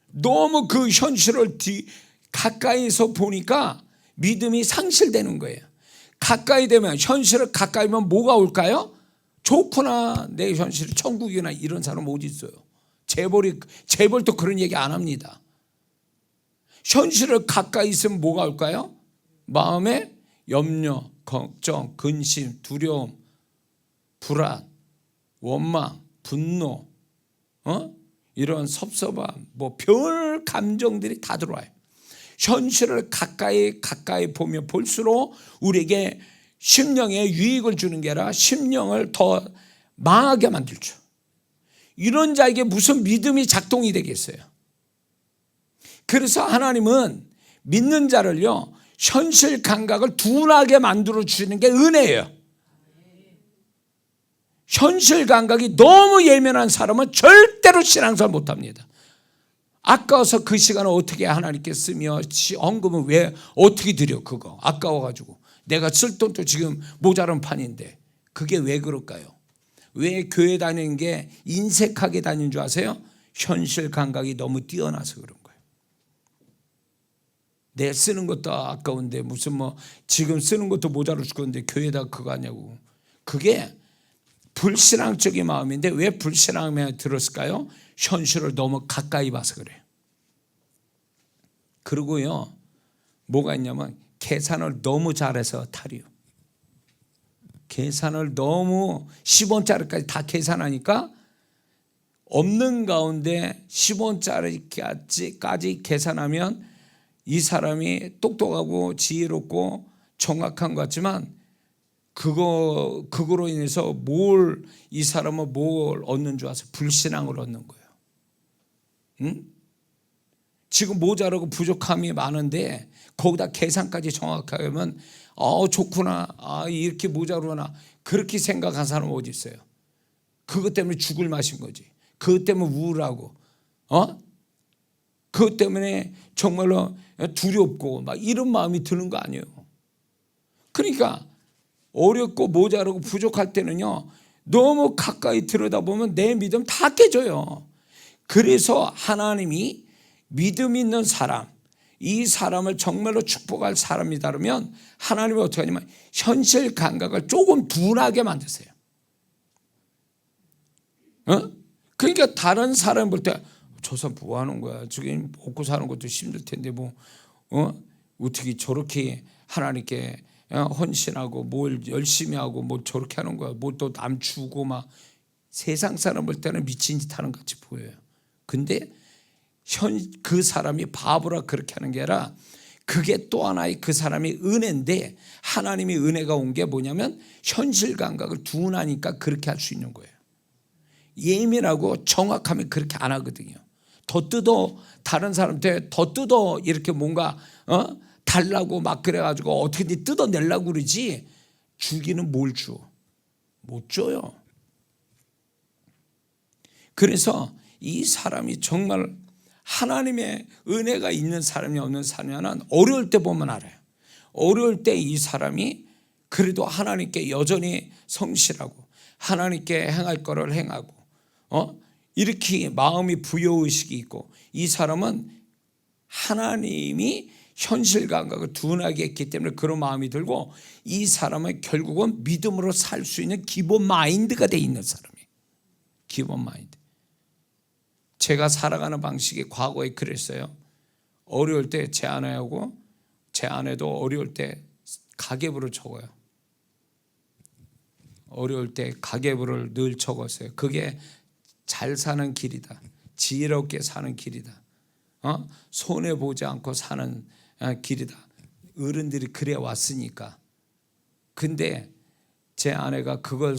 너무 그 현실을 가까이서 보니까 믿음이 상실되는 거예요. 가까이 되면, 현실을 가까이면 뭐가 올까요? 좋구나, 내 현실이 천국이나, 이런 사람 어디 있어요? 재벌도 그런 얘기 안 합니다. 현실을 가까이 있으면 뭐가 올까요? 마음에 염려, 걱정, 근심, 두려움, 불안, 원망, 분노, 이런 섭섭함, 뭐 별 감정들이 다 들어와요. 현실을 가까이 보면 볼수록 우리에게 심령에 유익을 주는 게 아니라 심령을 더 망하게 만들죠. 이런 자에게 무슨 믿음이 작동이 되겠어요? 그래서 하나님은 믿는 자를요, 현실 감각을 둔하게 만들어 주시는 게 은혜예요. 현실 감각이 너무 예민한 사람은 절대로 신앙생활 못합니다. 아까워서 그 시간을 어떻게 하나님께 쓰며, 헌금은 왜 어떻게 드려, 그거 아까워가지고 내가 쓸 돈도 지금 모자란 판인데, 그게 왜 그럴까요? 왜 교회 다니는 게 인색하게 다니는 줄 아세요? 현실 감각이 너무 뛰어나서 그런 거예요. 내 쓰는 것도 아까운데 무슨 지금 쓰는 것도 모자라 죽었는데 교회에다 그거 하냐고. 그게 불신앙적인 마음인데, 왜 불신앙에 들었을까요? 현실을 너무 가까이 봐서 그래요. 그리고요, 뭐가 있냐면 계산을 너무 잘해서 탈이요. 계산을 너무 10원짜리까지 다 계산하니까 없는 가운데 10원짜리까지 계산하면 이 사람이 똑똑하고 지혜롭고 정확한 것 같지만, 그거로 인해서 이 사람은 뭘 얻는 줄 아세요? 불신앙을 얻는 거예요. 응? 지금 모자라고 부족함이 많은데 거기다 계산까지 정확하게 하면 좋구나, 이렇게 모자르나, 그렇게 생각한 사람은 어디 있어요? 그것 때문에 죽을 맛인 거지. 그것 때문에 우울하고, 그것 때문에 정말로 두렵고 막 이런 마음이 드는 거 아니에요. 그러니까 어렵고 모자라고 부족할 때는요, 너무 가까이 들여다보면 내 믿음 다 깨져요. 그래서 하나님이 믿음 있는 사람, 이 사람을 정말로 축복할 사람이다면 하나님이 어떻게 하냐면 현실 감각을 조금 둔하게 만드세요. 그러니까 다른 사람 볼 때 저 사람 뭐 하는 거야, 지금 먹고 사는 것도 힘들 텐데 어떻게 저렇게 하나님께 헌신하고 뭘 열심히 하고 뭐 저렇게 하는 거야, 뭐 또 남 주고 막. 세상 사람 볼 때는 미친 짓 하는 것 같이 보여요. 근데 그 사람이 바보라 그렇게 하는 게 아니라, 그게 또 하나의 그 사람이 은혜인데, 하나님의 은혜가 온 게 뭐냐면 현실 감각을 둔하니까 그렇게 할 수 있는 거예요. 예민하고 정확하면 그렇게 안 하거든요. 더 뜯어, 다른 사람한테 더 뜯어 이렇게 뭔가 달라고 막 그래가지고 어떻게든 뜯어내려고 그러지, 주기는 뭘 줘? 못 줘요. 그래서 이 사람이 정말 하나님의 은혜가 있는 사람이 없는 사람이 어려울 때 보면 알아요. 어려울 때 이 사람이 그래도 하나님께 여전히 성실하고 하나님께 행할 거를 행하고 이렇게 마음이 부여의식이 있고, 이 사람은 하나님이 현실 감각을 둔하게 했기 때문에 그런 마음이 들고, 이 사람은 결국은 믿음으로 살 수 있는 기본 마인드가 돼 있는 사람이에요. 기본 마인드. 제가 살아가는 방식이 과거에 그랬어요. 어려울 때 제 아내하고, 제 아내도 어려울 때 가계부를 적어요. 어려울 때 가계부를 늘 적었어요. 그게 잘 사는 길이다, 지혜롭게 사는 길이다, 손해보지 않고 사는 길이다. 어른들이 그래 왔으니까. 근데 제 아내가 그걸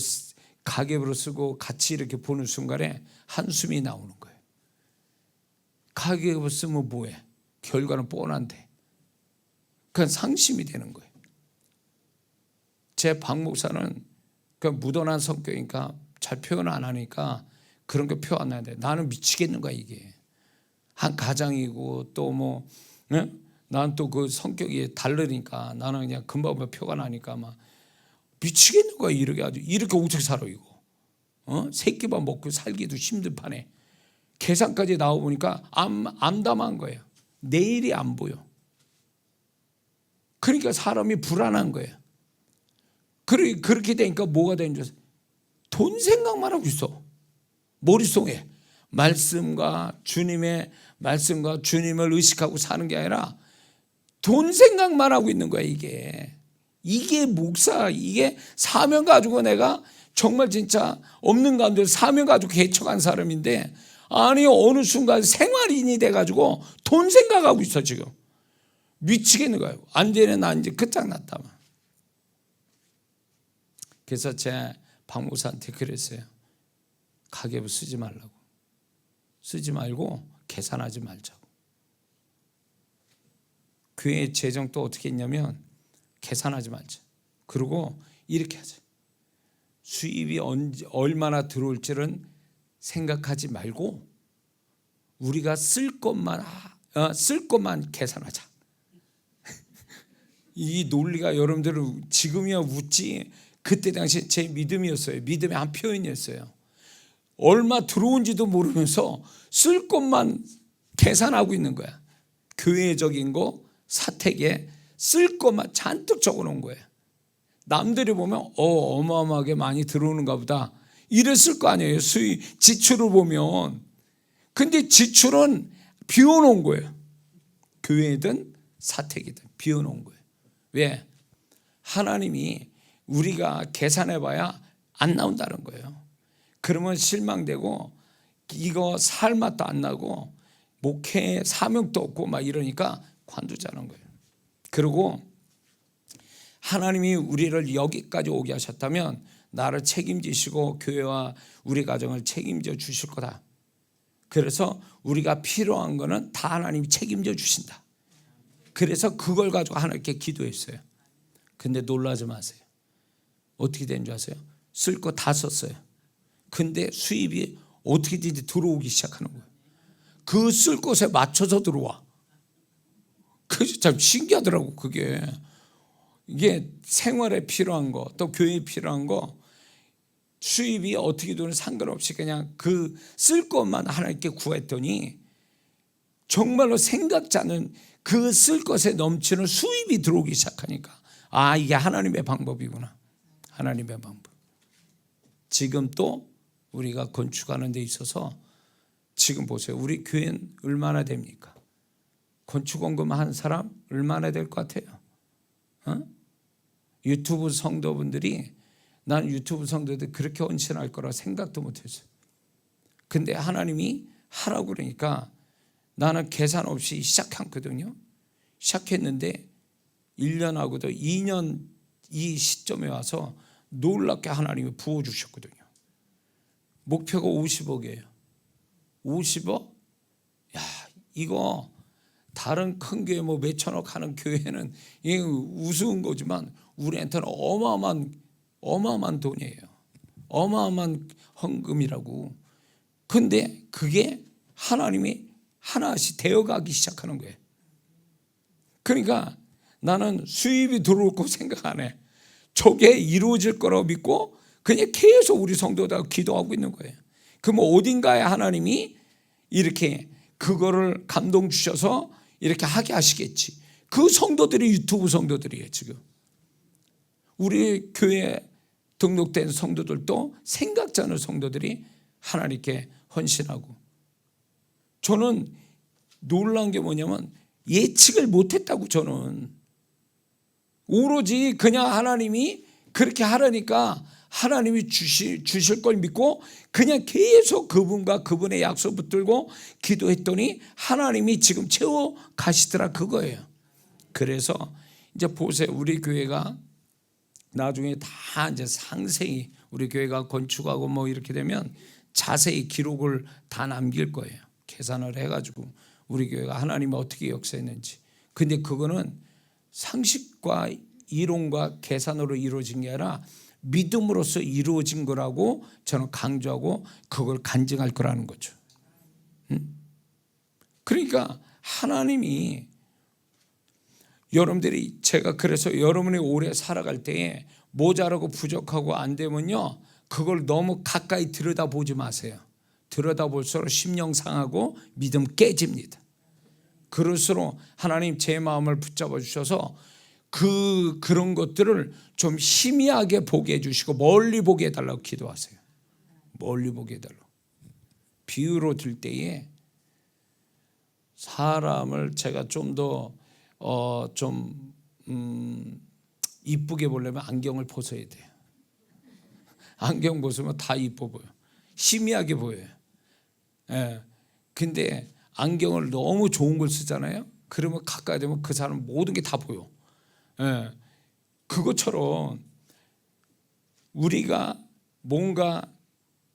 가계부로 쓰고 같이 이렇게 보는 순간에 한숨이 나오는 거예요. 가계부 쓰면 뭐해? 결과는 뻔한데. 그건 상심이 되는 거예요. 제 박 목사는 그 묻어난 성격이니까 잘 표현 안 하니까 그런 거 표현 안 하는데, 나는 미치겠는 거야. 이게 한 가장이고 또 뭐 난 또 그 성격이 다르니까 나는 그냥 금방 표가 나니까 막 미치겠는 거야. 이렇게 아주 이렇게 어떻게 살아 이거? 새끼만 먹고 살기도 힘든 판에 계산까지 나와 보니까 암담한 거예요. 내일이 안 보여. 그러니까 사람이 불안한 거예요. 그렇게 되니까 뭐가 되는 줄 아세요? 돈 생각만 하고 있어. 머릿속에 말씀과 주님의 말씀과 주님을 의식하고 사는 게 아니라 돈 생각만 하고 있는 거야. 이게 목사, 이게 사명 가지고 내가 정말 진짜 없는 가운데 사명 가지고 개척한 사람인데, 아니 어느 순간 생활인이 돼가지고 돈 생각하고 있어. 지금 미치겠는 거예요. 완전히 나 이제 끝장났다. 그래서 제 박 목사한테 그랬어요. 가계부 쓰지 말라고. 쓰지 말고 계산하지 말자고. 교회 재정 또 어떻게 했냐면 계산하지 말자. 그리고 이렇게 하자. 수입이 얼마나 들어올지는 생각하지 말고 우리가 쓸 것만 계산하자. 이 논리가 여러분들은 지금이야 웃지, 그때 당시 제 믿음이었어요. 믿음의 한 표현이었어요. 얼마 들어온지도 모르면서 쓸 것만 계산하고 있는 거야. 교회적인 거, 사택에 쓸 것만 잔뜩 적어놓은 거예요. 남들이 보면 어마어마하게 많이 들어오는가 보다 이랬을 거 아니에요. 지출을 보면. 근데 지출은 비워놓은 거예요. 교회든 사택이든 비워놓은 거예요. 왜? 하나님이 우리가 계산해봐야 안 나온다는 거예요. 그러면 실망되고 이거 살 맛도 안 나고 목회에 사명도 없고 막 이러니까 관두자는 거예요. 그리고 하나님이 우리를 여기까지 오게 하셨다면 나를 책임지시고 교회와 우리 가정을 책임져 주실 거다. 그래서 우리가 필요한 거는 다 하나님이 책임져 주신다. 그래서 그걸 가지고 하나님께 기도했어요. 근데 놀라지 마세요. 어떻게 된 줄 아세요? 쓸 거 다 썼어요. 근데 수입이 어떻게든지 들어오기 시작하는 거예요. 그 쓸 것에 맞춰서 들어와. 그래서 참 신기하더라고. 이게 생활에 필요한 거, 또 교회에 필요한 거, 수입이 어떻게 되는 상관없이 그냥 그 쓸 것만 하나님께 구했더니 정말로 생각지 않은 그 쓸 것에 넘치는 수입이 들어오기 시작하니까 이게 하나님의 방법이구나. 하나님의 방법. 지금 또 우리가 건축하는 데 있어서 지금 보세요. 우리 교회는 얼마나 됩니까? 건축원금 한 사람 얼마나 될 것 같아요? 유튜브 성도분들이, 난 유튜브 성도들 그렇게 헌신할 거라 생각도 못했어요. 근데 하나님이 하라고 그러니까 나는 계산 없이 시작했거든요. 시작했는데 1년하고도 2년 이 시점에 와서 놀랍게 하나님이 부어주셨거든요. 목표가 50억이에요. 50억? 야, 이거 다른 큰 교회 뭐 몇천억 하는 교회는 이게 우스운 거지만 우리한테는 어마어마한 돈이에요. 어마어마한 헌금이라고. 근데 그게 하나님이 하나씩 되어가기 시작하는 거예요. 그러니까 나는 수입이 들어올 거 생각 안 해. 저게 이루어질 거라고 믿고 그냥 계속 우리 성도들하고 기도하고 있는 거예요. 그럼 어딘가에 하나님이 이렇게 그거를 감동 주셔서 이렇게 하게 하시겠지. 그 성도들이 유튜브 성도들이에요. 지금 우리 교회 등록된 성도들도 생각지 않은 성도들이 하나님께 헌신하고, 저는 놀라운 게 뭐냐면 예측을 못했다고. 저는 오로지 그냥 하나님이 그렇게 하라니까 하나님이 주실 걸 믿고 그냥 계속 그분과 그분의 약속 붙들고 기도했더니 하나님이 지금 채워 가시더라, 그거예요. 그래서 이제 보세요. 우리 교회가 나중에 다 이제 상세히 우리 교회가 건축하고 뭐 이렇게 되면 자세히 기록을 다 남길 거예요. 계산을 해가지고 우리 교회가 하나님이 어떻게 역사했는지. 근데 그거는 상식과 이론과 계산으로 이루어진 게 아니라 믿음으로써 이루어진 거라고 저는 강조하고 그걸 간증할 거라는 거죠. 그러니까 하나님이 여러분들이, 제가 그래서 여러분이 오래 살아갈 때에 모자라고 부족하고 안 되면요, 그걸 너무 가까이 들여다보지 마세요. 들여다볼수록 심령 상하고 믿음 깨집니다. 그럴수록 하나님 제 마음을 붙잡아 주셔서 그런 것들을 좀 희미하게 보게 해주시고 멀리 보게 해달라고 기도하세요. 멀리 보게 해달라고. 비유로 들 때에 사람을 제가 좀 더 이쁘게 보려면 안경을 벗어야 돼요. 안경 벗으면 다 이뻐 보여. 희미하게 보여요. 예. 근데 안경을 너무 좋은 걸 쓰잖아요. 그러면 가까이 되면 그 사람 모든 게 다 보여. 예. 그것처럼 우리가 뭔가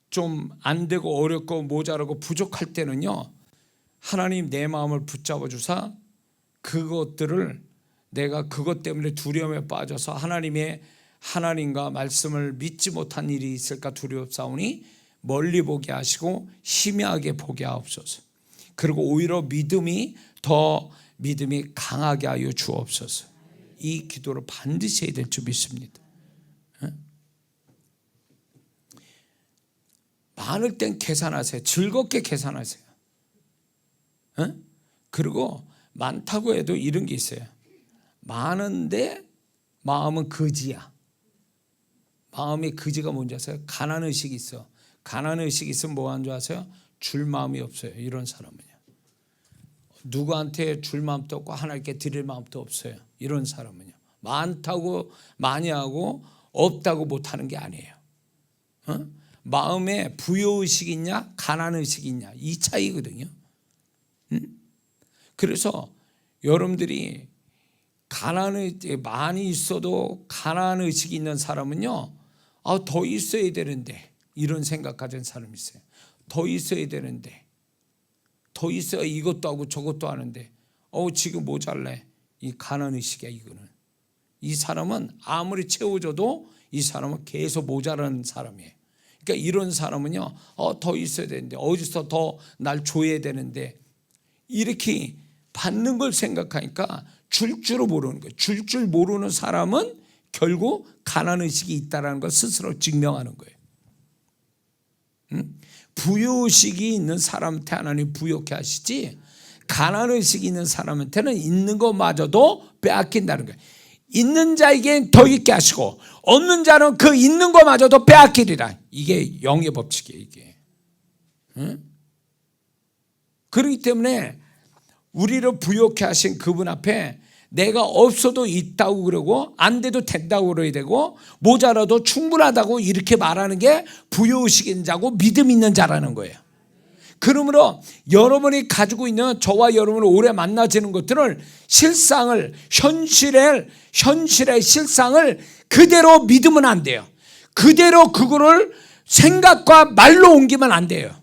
좀 안 되고 어렵고 모자라고 부족할 때는요, 하나님 내 마음을 붙잡아 주사 그것들을, 내가 그것 때문에 두려움에 빠져서 하나님과 말씀을 믿지 못한 일이 있을까 두려움사오니 멀리 보게 하시고 희미하게 보게 하옵소서. 그리고 오히려 믿음이 강하게 하여 주옵소서. 이 기도를 반드시 해야 될 줄 믿습니다. 많을 땐 계산하세요. 즐겁게 계산하세요. 그리고 많다고 해도 이런 게 있어요. 많은데 마음은 거지야. 마음이 거지가 뭔지 아세요? 가난의식이 있어. 가난의식이 있으면 뭐 하는 줄 아세요? 줄 마음이 없어요. 이런 사람은요. 누구한테 줄 마음도 없고 하나님께 드릴 마음도 없어요. 이런 사람은요. 많다고 많이 하고 없다고 못하는 게 아니에요. 마음에 부여의식이 있냐 가난의식이 있냐, 이 차이거든요. 그래서 여러분들이 많이 있어도 가난의식이 있는 사람은요, 더 있어야 되는데, 이런 생각 가진 사람이 있어요. 더 있어야 되는데, 더 있어야 이것도 하고 저것도 하는데 지금 모자랄래. 이 가난의식이야. 이거는 이 사람은 아무리 채워줘도 이 사람은 계속 모자라는 사람이에요. 그러니까 이런 사람은요, 더 있어야 되는데, 어디서 더 날 줘야 되는데, 이렇게 받는 걸 생각하니까 줄 줄을 모르는 거예요. 줄 모르는 사람은 결국 가난의식이 있다는 걸 스스로 증명하는 거예요. 부여의식이 있는 사람한테 하나님 부욕해 하시지, 가난의식이 있는 사람한테는 있는 것마저도 빼앗긴다는 거예요. 있는 자에겐 더 있게 하시고 없는 자는 그 있는 것마저도 빼앗기리라. 이게 영의 법칙이에요. 이게. 그렇기 때문에 우리를 부욕해 하신 그분 앞에 내가 없어도 있다고 그러고 안 돼도 된다고 그래야 되고 모자라도 충분하다고 이렇게 말하는 게 부여의식인 자고 믿음 있는 자라는 거예요. 그러므로 여러분이 가지고 있는, 저와 여러분을 오래 만나지는 것들을 현실의 실상을 그대로 믿으면 안 돼요. 그대로 그거를 생각과 말로 옮기면 안 돼요.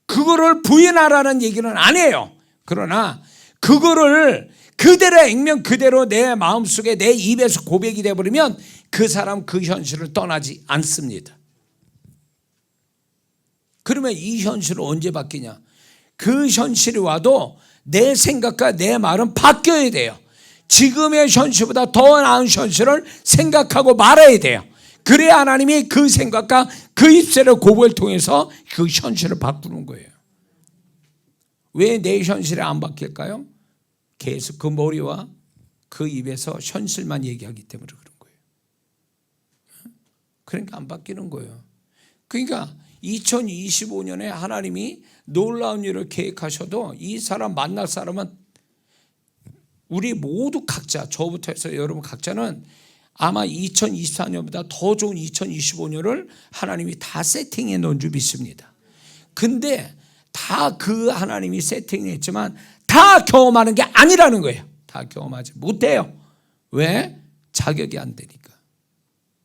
그거를 부인하라는 얘기는 안 해요. 그러나 그거를 그대로 액면 그대로 내 마음속에 내 입에서 고백이 되어버리면 그 사람 그 현실을 떠나지 않습니다. 그러면 이 현실은 언제 바뀌냐? 그 현실이 와도 내 생각과 내 말은 바뀌어야 돼요. 지금의 현실보다 더 나은 현실을 생각하고 말아야 돼요. 그래야 하나님이 그 생각과 그 입술의 고백을 통해서 그 현실을 바꾸는 거예요. 왜 내 현실이 안 바뀔까요? 계속 그 머리와 그 입에서 현실만 얘기하기 때문에 그런 거예요. 그러니까 안 바뀌는 거예요. 그러니까 2025년에 하나님이 놀라운 일을 계획하셔도 이 사람 만날 사람은 우리 모두 각자, 저부터 해서 여러분 각자는 아마 2024년보다 더 좋은 2025년을 하나님이 다 세팅해 놓은 줄 믿습니다. 근데 다 그 하나님이 세팅했지만 다 경험하는 게 아니라는 거예요. 다 경험하지 못해요. 왜? 자격이 안 되니까.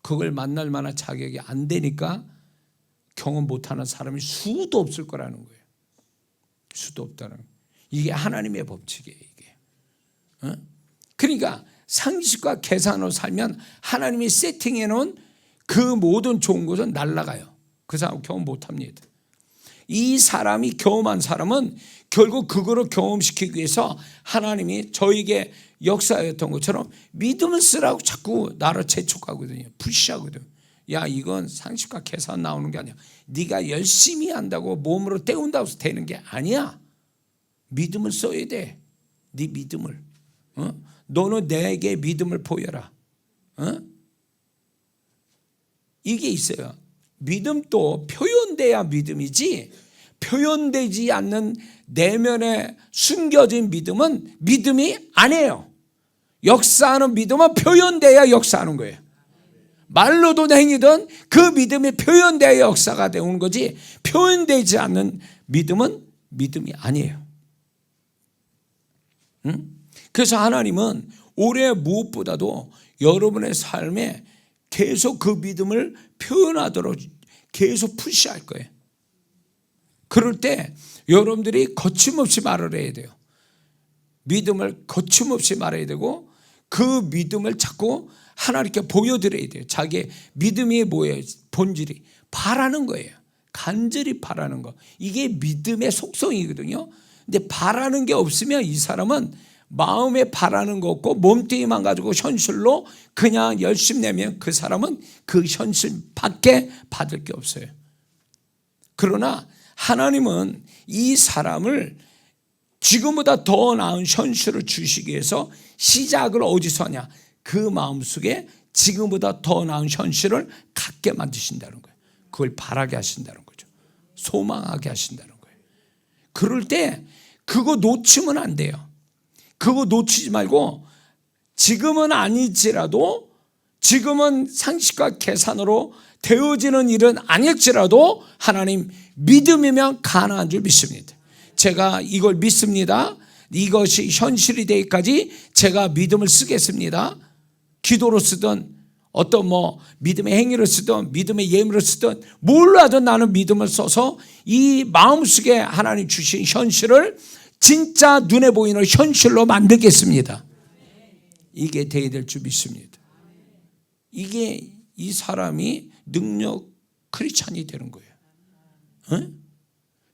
그걸 만날 만한 자격이 안 되니까 경험 못하는 사람이 수도 없을 거라는 거예요. 수도 없다는 거예요. 이게 하나님의 법칙이에요. 이게. 그러니까 상식과 계산으로 살면 하나님이 세팅해 놓은 그 모든 좋은 것은 날아가요. 그 사람 경험 못합니다. 이 사람이 경험한 사람은 결국 그거를 경험시키기 위해서 하나님이 저에게 역사였던 것처럼 믿음을 쓰라고 자꾸 나를 재촉하거든요. 푸시하거든요. 야, 이건 상식과 계산 나오는 게 아니야. 네가 열심히 한다고 몸으로 때운다고 해서 되는 게 아니야. 믿음을 써야 돼. 네 믿음을. 너는 내게 믿음을 보여라. 이게 있어요. 믿음도 표현돼야 믿음이지, 표현되지 않는 내면에 숨겨진 믿음은 믿음이 아니에요. 역사하는 믿음은 표현돼야 역사하는 거예요. 말로든 행위든 그 믿음이 표현돼야 역사가 되는 거지, 표현되지 않는 믿음은 믿음이 아니에요. 그래서 하나님은 올해 무엇보다도 여러분의 삶에 계속 그 믿음을 표현하도록 계속 푸시할 거예요. 그럴 때 여러분들이 거침없이 말을 해야 돼요. 믿음을 거침없이 말해야 되고 그 믿음을 자꾸 하나님께 보여드려야 돼요. 자기의 믿음이 뭐예요? 본질이 바라는 거예요. 간절히 바라는 거. 이게 믿음의 속성이거든요. 근데 바라는 게 없으면 이 사람은 마음에 바라는 거 없고 몸뚱이만 가지고 현실로 그냥 열심히 내면 그 사람은 그 현실밖에 받을 게 없어요. 그러나 하나님은 이 사람을 지금보다 더 나은 현실을 주시기 위해서 시작을 어디서 하냐? 그 마음속에 지금보다 더 나은 현실을 갖게 만드신다는 거예요. 그걸 바라게 하신다는 거죠. 소망하게 하신다는 거예요. 그럴 때 그거 놓치면 안 돼요. 그거 놓치지 말고 지금은 아니지라도, 지금은 상식과 계산으로 되어지는 일은 아닐지라도 하나님 믿음이면 가능한 줄 믿습니다. 제가 이걸 믿습니다. 이것이 현실이 되기까지 제가 믿음을 쓰겠습니다. 기도로 쓰든 어떤 믿음의 행위를 쓰든 믿음의 예물을 쓰든 뭘로 하든 나는 믿음을 써서 이 마음속에 하나님 주신 현실을 진짜 눈에 보이는 현실로 만들겠습니다. 이게 되어야 될 줄 믿습니다. 이게 이 사람이 능력 크리스찬이 되는 거예요.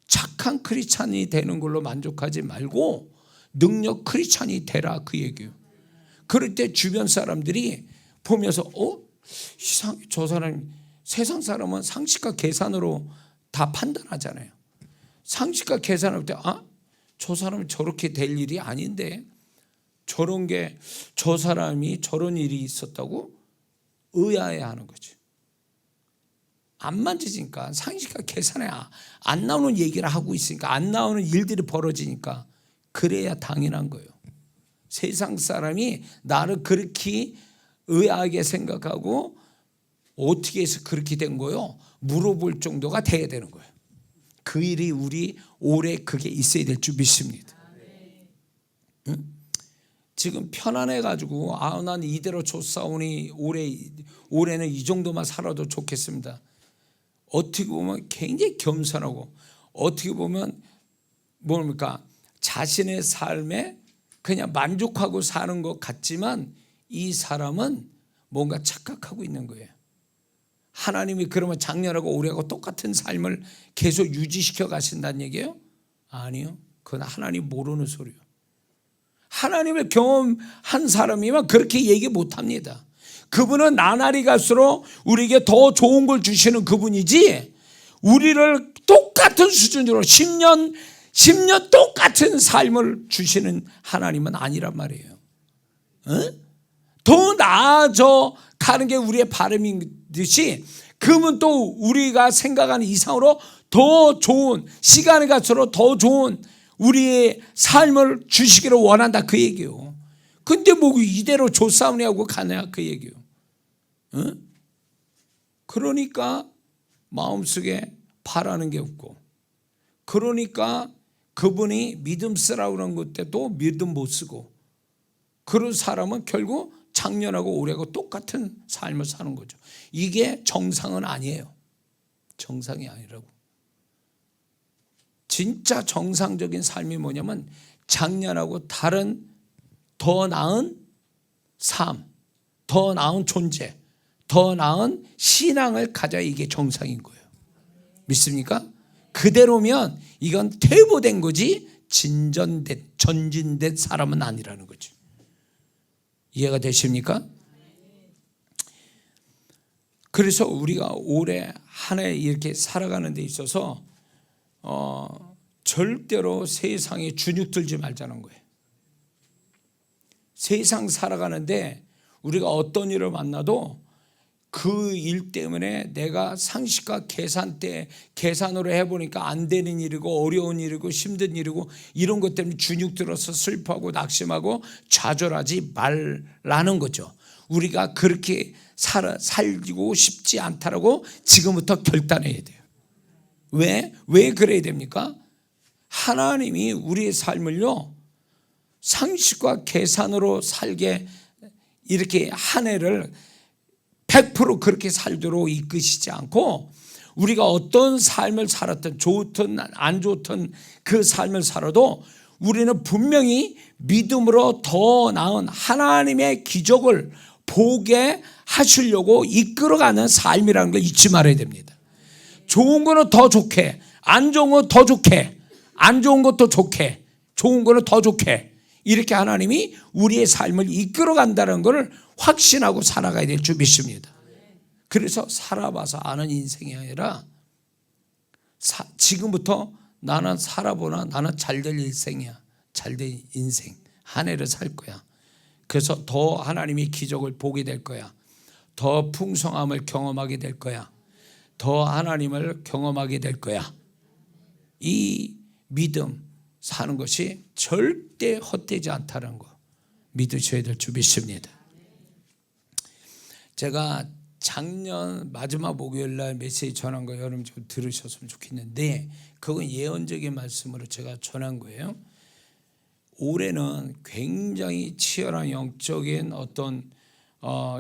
착한 크리스찬이 되는 걸로 만족하지 말고 능력 크리스찬이 되라, 그 얘기예요. 그럴 때 주변 사람들이 보면서 저 사람, 세상 사람은 상식과 계산으로 다 판단하잖아요. 상식과 계산할 때 저 사람은 저렇게 될 일이 아닌데 저런 게, 저 사람이 저런 일이 있었다고 의아해하는 거죠. 안 만져지니까, 상식과 계산에 안 나오는 얘기를 하고 있으니까, 안 나오는 일들이 벌어지니까 그래야 당연한 거예요. 세상 사람이 나를 그렇게 의아하게 생각하고 어떻게 해서 그렇게 된 거요? 물어볼 정도가 돼야 되는 거예요. 그 일이 우리 올해 그게 있어야 될 줄 믿습니다. 지금 편안해가지고 난 이대로 좋사오니 올해는 이 정도만 살아도 좋겠습니다. 어떻게 보면 굉장히 겸손하고, 어떻게 보면 뭡니까? 자신의 삶에 그냥 만족하고 사는 것 같지만 이 사람은 뭔가 착각하고 있는 거예요. 하나님이 그러면 작년하고 올해하고 똑같은 삶을 계속 유지시켜 가신다는 얘기예요? 아니요. 그건 하나님 모르는 소리예요. 하나님을 경험한 사람이면 그렇게 얘기 못합니다. 그분은 나날이 갈수록 우리에게 더 좋은 걸 주시는 그분이지, 우리를 똑같은 수준으로 10년 똑같은 삶을 주시는 하나님은 아니란 말이에요. 더 나아져 가는 게 우리의 바람인 듯이, 그분 또 우리가 생각하는 이상으로 더 좋은, 시간이 갈수록 더 좋은 우리의 삶을 주시기를 원한다, 그 얘기요. 근데 뭐 이대로 조싸움이 하고 가냐, 그 얘기요. 그러니까 마음속에 바라는 게 없고, 그러니까 그분이 믿음 쓰라고 그런 것 때도 믿음 못 쓰고, 그런 사람은 결국 작년하고 올해하고 똑같은 삶을 사는 거죠. 이게 정상은 아니에요. 정상이 아니라고. 진짜 정상적인 삶이 뭐냐면 작년하고 다른 더 나은 삶, 더 나은 존재, 더 나은 신앙을 가져야 이게 정상인 거예요. 믿습니까? 그대로면 이건 퇴보된 거지 전진된 사람은 아니라는 거죠. 이해가 되십니까? 그래서 우리가 올해 한 해 이렇게 살아가는 데 있어서 절대로 세상에 주눅 들지 말자는 거예요. 세상 살아가는데 우리가 어떤 일을 만나도 그 일 때문에 내가 상식과 계산으로 해보니까 안 되는 일이고 어려운 일이고 힘든 일이고 이런 것 때문에 주눅 들어서 슬퍼하고 낙심하고 좌절하지 말라는 거죠. 우리가 그렇게 살고 싶지 않다라고 지금부터 결단해야 돼요. 왜 그래야 됩니까? 하나님이 우리의 삶을요, 상식과 계산으로 살게 이렇게 한 해를 100% 그렇게 살도록 이끄시지 않고, 우리가 어떤 삶을 살았든 좋든 안 좋든 그 삶을 살아도 우리는 분명히 믿음으로 더 나은 하나님의 기적을 보게 하시려고 이끌어가는 삶이라는 걸 잊지 말아야 됩니다. 좋은 거는 더 좋게, 안 좋은 건 더 좋게, 안 좋은 것도 좋게, 좋은 거는 더 좋게, 이렇게 하나님이 우리의 삶을 이끌어간다는 것을 확신하고 살아가야 될 줄 믿습니다. 그래서 살아봐서 아는 인생이 아니라 지금부터 나는 살아보나 나는 잘될 인생이야. 잘된 인생 한 해를 살 거야. 그래서 더 하나님의 기적을 보게 될 거야. 더 풍성함을 경험하게 될 거야. 더 하나님을 경험하게 될 거야. 이 믿음 사는 것이 절대 헛되지 않다는 거 믿으셔야 될 줄 믿습니다. 제가 작년 마지막 목요일 날 메시지 전한 거 여러분 좀 들으셨으면 좋겠는데, 그건 예언적인 말씀으로 제가 전한 거예요. 올해는 굉장히 치열한 영적인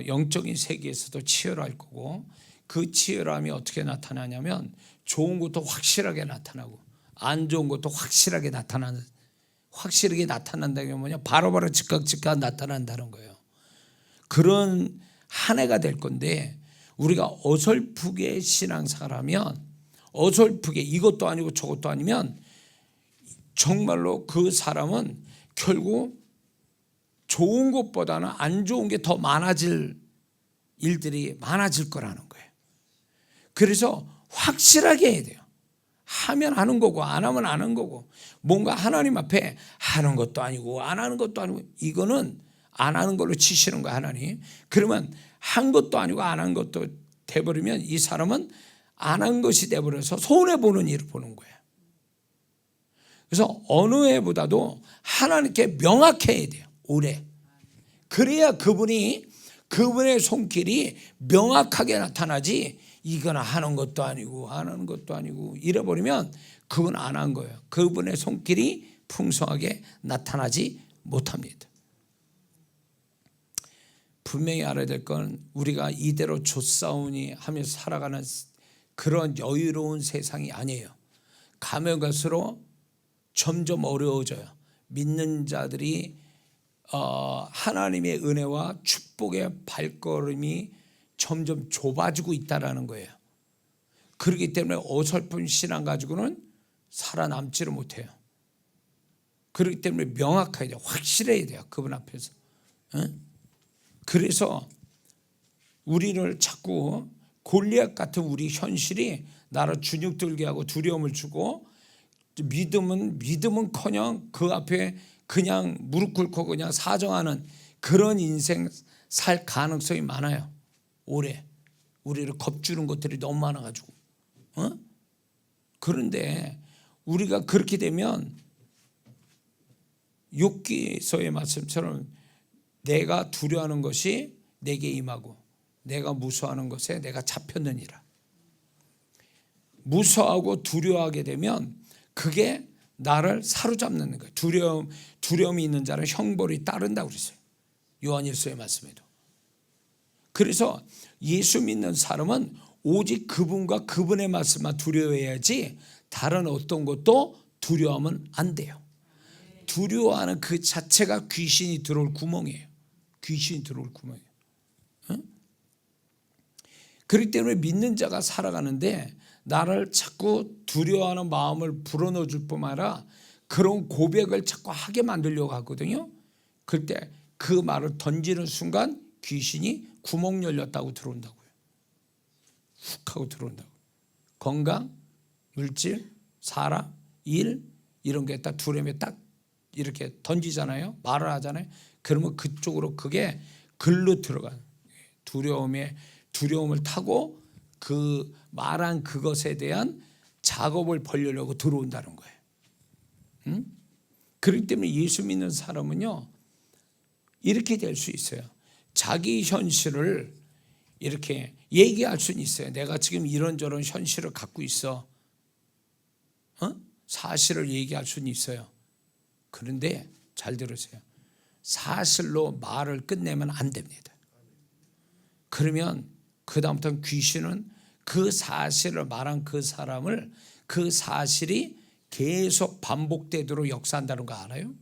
영적인 세계에서도 치열할 거고, 그 치열함이 어떻게 나타나냐면 좋은 것도 확실하게 나타나고 안 좋은 것도 확실하게 나타난다는 게 뭐냐, 바로바로 즉각 나타난다는 거예요. 그런 한 해가 될 건데, 우리가 어설프게 신앙생활하면, 어설프게 이것도 아니고 저것도 아니면 정말로 그 사람은 결국 좋은 것보다는 안 좋은 게 더 많아질 일들이 많아질 거라는 거예요. 그래서 확실하게 해야 돼요. 하면 하는 거고 안 하면 안 하는 거고, 뭔가 하나님 앞에 하는 것도 아니고 안 하는 것도 아니고, 이거는 안 하는 걸로 치시는 거야 하나님. 그러면 한 것도 아니고 안 한 것도 돼버리면 이 사람은 안 한 것이 돼버려서 손해보는 일을 보는 거예요. 그래서 어느 해보다도 하나님께 명확해야 돼요. 올해. 그래야 그분의 손길이 명확하게 나타나지, 이거나 하는 것도 아니고 안 하는 것도 아니고 이래버리면 그분 안 한 거예요. 그분의 손길이 풍성하게 나타나지 못합니다. 분명히 알아야 될 건, 우리가 이대로 조싸우니 하면서 살아가는 그런 여유로운 세상이 아니에요. 가면 갈수록 점점 어려워져요. 믿는 자들이 하나님의 은혜와 축복의 발걸음이 점점 좁아지고 있다는 거예요. 그렇기 때문에 어설픈 신앙 가지고는 살아남지를 못해요. 그렇기 때문에 명확해야 돼요. 확실해야 돼요. 그분 앞에서. 그래서 우리를 자꾸 골리앗 같은 우리 현실이 나를 주눅 들게 하고 두려움을 주고, 믿음은커녕 그 앞에 그냥 무릎 꿇고 그냥 사정하는 그런 인생 살 가능성이 많아요. 오래 우리를 겁주는 것들이 너무 많아가지고. 그런데 우리가 그렇게 되면 욥기서의 말씀처럼 내가 두려워하는 것이 내게 임하고 내가 무서워하는 것에 내가 잡혔느니라. 무서워하고 두려워하게 되면 그게 나를 사로잡는 거예요. 두려움이 있는 자는 형벌이 따른다고 그랬어요. 요한일서의 말씀에도. 그래서 예수 믿는 사람은 오직 그분과 그분의 말씀만 두려워해야지 다른 어떤 것도 두려워하면 안 돼요. 두려워하는 그 자체가 귀신이 들어올 구멍이에요. 귀신이 들어올 구멍이에요. 그렇기 때문에 믿는 자가 살아가는데 나를 자꾸 두려워하는 마음을 불어넣어 줄 뿐만 아니라 그런 고백을 자꾸 하게 만들려고 하거든요. 그때 그 말을 던지는 순간 귀신이 구멍 열렸다고 들어온다고요. 훅 하고 들어온다고. 건강, 물질, 사람, 일 이런 게 딱 두려움에 딱 이렇게 던지잖아요. 말을 하잖아요. 그러면 그쪽으로 그게 글로 들어가요. 두려움을 타고 그 말한 그것에 대한 작업을 벌리려고 들어온다는 거예요. 그렇기 때문에 예수 믿는 사람은요 이렇게 될 수 있어요. 자기 현실을 이렇게 얘기할 수는 있어요. 내가 지금 이런저런 현실을 갖고 있어. 사실을 얘기할 수는 있어요. 그런데 잘 들으세요. 사실로 말을 끝내면 안 됩니다. 그러면 그 다음부터는 귀신은 그 사실을 말한 그 사람을 그 사실이 계속 반복되도록 역사한다는 거 알아요?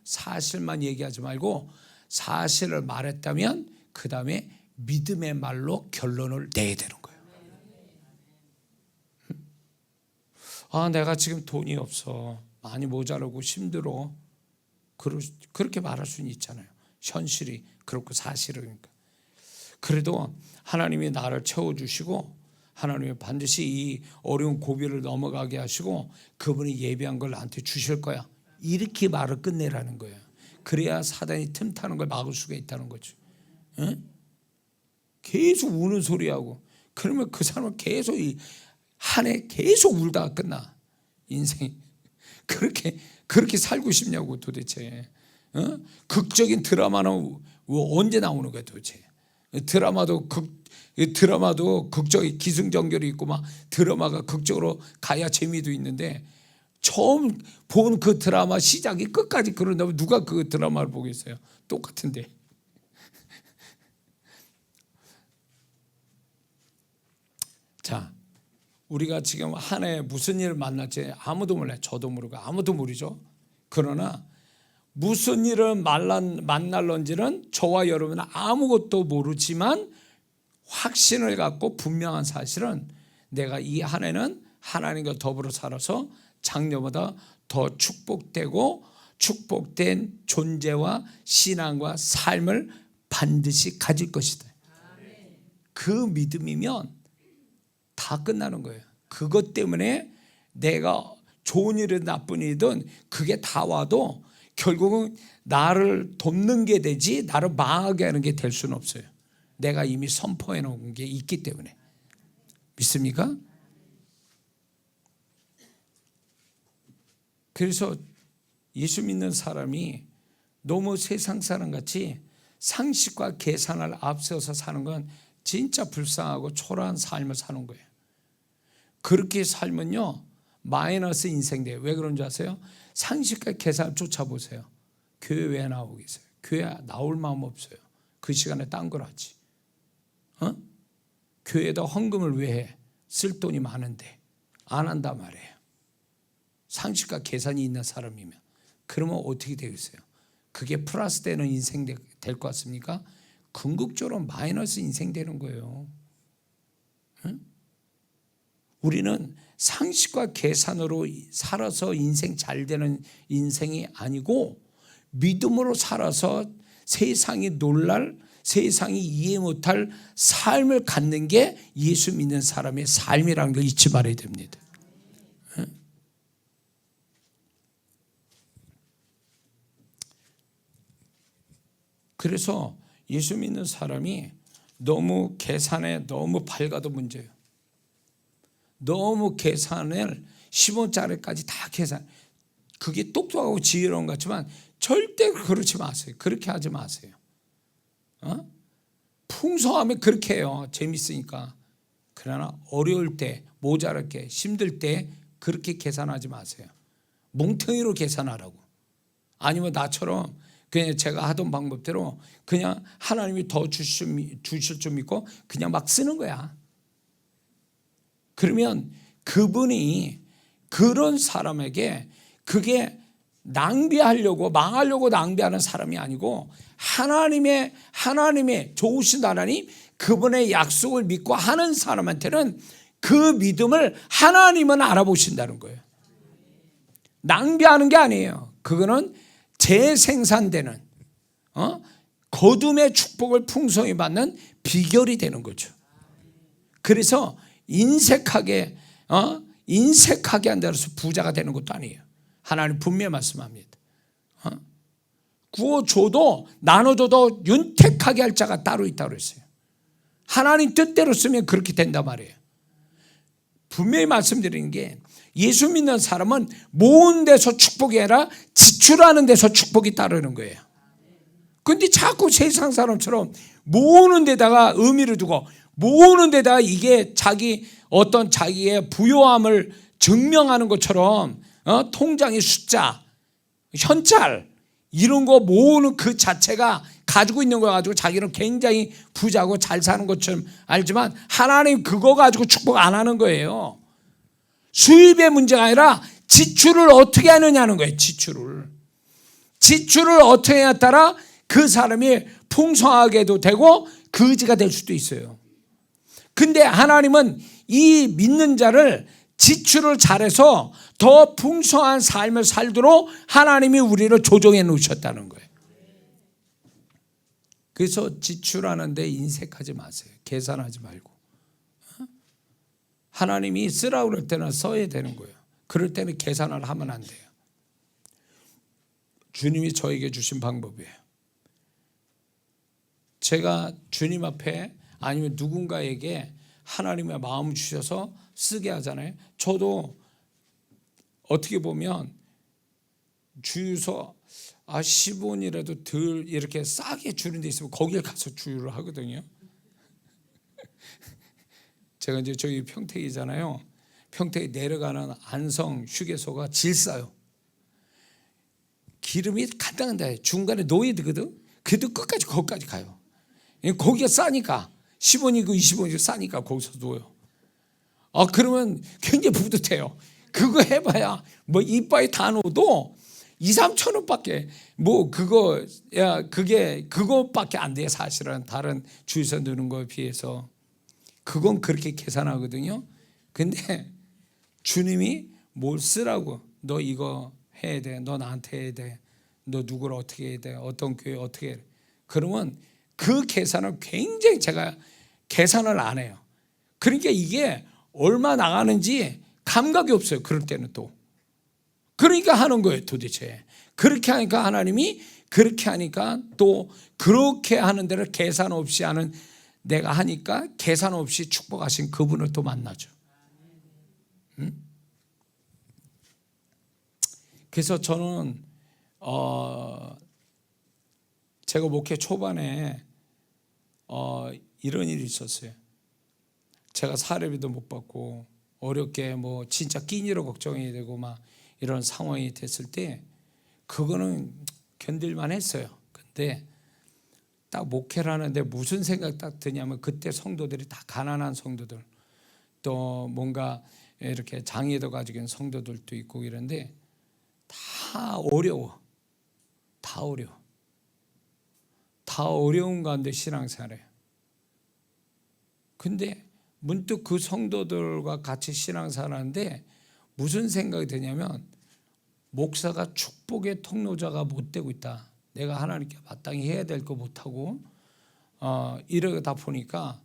사실만 얘기하지 말고 사실을 말했다면 그 다음에 믿음의 말로 결론을 내야 되는 거예요. 내가 지금 돈이 없어. 많이 모자라고 힘들어. 그렇게 말할 수는 있잖아요. 현실이 그렇고 사실이니까. 그래도 하나님이 나를 채워주시고 하나님이 반드시 이 어려운 고비를 넘어가게 하시고 그분이 예비한 걸 나한테 주실 거야. 이렇게 말을 끝내라는 거예요. 그래야 사단이 틈타는 걸 막을 수가 있다는 거죠. 계속 우는 소리하고 그러면 그 사람은 계속 한 해 계속 울다가 끝나. 인생이. 그렇게 살고 싶냐고 도대체. 극적인 드라마는 언제 나오는 거야 도대체. 드라마도 극적인 기승전결이 있고 막 드라마가 극적으로 가야 재미도 있는데 처음 본 그 드라마 시작이 끝까지 그런다면 누가 그 드라마를 보겠어요? 똑같은데. 자, 우리가 지금 한 해 무슨 일을 만날지 아무도 몰라요. 저도 모르고 아무도 모르죠. 그러나 무슨 일을 만날런지는 저와 여러분은 아무것도 모르지만 확신을 갖고 분명한 사실은 내가 이 한 해는 하나님과 더불어 살아서 작년보다 더 축복되고 축복된 존재와 신앙과 삶을 반드시 가질 것이다. 그 믿음이면 다 끝나는 거예요. 그것 때문에 내가 좋은 일이든 나쁜 일이든 그게 다 와도 결국은 나를 돕는 게 되지 나를 망하게 하는 게 될 수는 없어요. 내가 이미 선포해 놓은 게 있기 때문에. 믿습니까? 그래서 예수 믿는 사람이 너무 세상 사람 같이 상식과 계산을 앞세워서 사는 건 진짜 불쌍하고 초라한 삶을 사는 거예요. 그렇게 살면요 마이너스 인생 돼요. 왜 그런지 아세요? 상식과 계산을 쫓아보세요. 교회 왜 나오고 계세요? 교회 나올 마음 없어요. 그 시간에 딴 걸 하지. 교회에다 헌금을 왜 해? 쓸 돈이 많은데 안 한단 말이에요. 상식과 계산이 있는 사람이면. 그러면 어떻게 되겠어요? 그게 플러스 되는 인생 될 것 같습니까? 궁극적으로 마이너스 인생 되는 거예요. 우리는 상식과 계산으로 살아서 인생 잘 되는 인생이 아니고 믿음으로 살아서 세상이 놀랄, 세상이 이해 못할 삶을 갖는 게 예수 믿는 사람의 삶이라는 걸 잊지 말아야 됩니다. 그래서 예수 믿는 사람이 너무 계산에 너무 밝아도 문제예요. 너무 계산을 10원짜리까지 다 계산. 그게 똑똑하고 지혜로운 것 같지만 절대 그렇지 마세요. 그렇게 하지 마세요. 풍성하면 그렇게 해요. 재밌으니까. 그러나 어려울 때, 모자랄 때, 힘들 때 그렇게 계산하지 마세요. 뭉텅이로 계산하라고. 아니면 나처럼 그냥 제가 하던 방법대로 그냥 하나님이 더 주실 줄 믿고 그냥 막 쓰는 거야. 그러면 그분이 그런 사람에게 그게 낭비하려고 망하려고 낭비하는 사람이 아니고 하나님의 좋으신 하나님 그분의 약속을 믿고 하는 사람한테는 그 믿음을 하나님은 알아보신다는 거예요. 낭비하는 게 아니에요. 그거는 재생산되는 거둠의 축복을 풍성히 받는 비결이 되는 거죠. 그래서 인색하게 한다고 해서 부자가 되는 것도 아니에요. 하나님 분명히 말씀합니다. 구워줘도 나눠줘도 윤택하게 할 자가 따로 있다고 그랬어요. 하나님 뜻대로 쓰면 그렇게 된단 말이에요. 분명히 말씀드리는 게 예수 믿는 사람은 모은 데서 축복이 아니라 지출하는 데서 축복이 따르는 거예요. 그런데 자꾸 세상 사람처럼 모으는 데다가 의미를 두고 모으는 데다가 이게 자기의 부요함을 증명하는 것처럼 통장의 숫자, 현찰 이런 거 모으는 그 자체가 가지고 있는 거 가지고 자기는 굉장히 부자고 잘 사는 것처럼 알지만 하나님 그거 가지고 축복 안 하는 거예요. 수입의 문제가 아니라 지출을 어떻게 하느냐는 거예요. 지출을 어떻게 해야 따라 그 사람이 풍성하게도 되고 거지가 될 수도 있어요. 근데 하나님은 이 믿는 자를 지출을 잘해서 더 풍성한 삶을 살도록 하나님이 우리를 조정해 놓으셨다는 거예요. 그래서 지출하는데 인색하지 마세요. 계산하지 말고. 하나님이 쓰라고 그럴 때는 써야 되는 거예요. 그럴 때는 계산을 하면 안 돼요. 주님이 저에게 주신 방법이에요. 제가 주님 앞에 아니면 누군가에게 하나님의 마음 주셔서 쓰게 하잖아요. 저도 어떻게 보면 주유소 10원이라도 덜 이렇게 싸게 주는 데 있으면 거기에 가서 주유를 하거든요. 제가 이제 저기 평택이잖아요. 평택에 내려가는 안성 휴게소가 질싸요. 기름이 간당간당해. 중간에 놓여야 되거든. 그래도 끝까지 거기까지 가요. 거기가 싸니까 10원이고 20원이고 싸니까 거기서 놓여요. 그러면 굉장히 뿌듯해요. 그거 해봐야 뭐 이빨이 다 넣어도 2-3천 원밖에 그거밖에 안 돼요. 사실은 다른 주유소 넣는 거에 비해서 그건 그렇게 계산하거든요. 근데 주님이 뭘 쓰라고 너 이거 해야 돼. 너 나한테 해야 돼. 너 누구를 어떻게 해야 돼. 어떤 교회 어떻게 해야 돼. 그러면 그 계산을 굉장히 제가 계산을 안 해요. 그러니까 이게 얼마 나가는지 감각이 없어요. 그럴 때는 또 그러니까 하는 거예요. 도대체 그렇게 하니까 하나님이 그렇게 하니까 또 그렇게 하는 데를 계산 없이 하는 내가 하니까 계산 없이 축복하신 그분을 또 만나죠. 그래서 저는 제가 목회 초반에 이런 일이 있었어요. 제가 사례비도 못 받고 어렵게 진짜 끼니로 걱정해야 되고 막 이런 상황이 됐을 때 그거는 견딜만 했어요. 근데 딱 목회를 하는데 무슨 생각 딱 드냐면 그때 성도들이 다 가난한 성도들 또 뭔가 이렇게 장애도 가지고 있는 성도들도 있고 이런데 다 어려워. 다 어려운 가운데 신앙생활해요. 근데 문득 그 성도들과 같이 신앙생활하는데 무슨 생각이 드냐면 목사가 축복의 통로자가 못 되고 있다. 내가 하나님께 마땅히 해야 될 거 못하고 이러다 보니까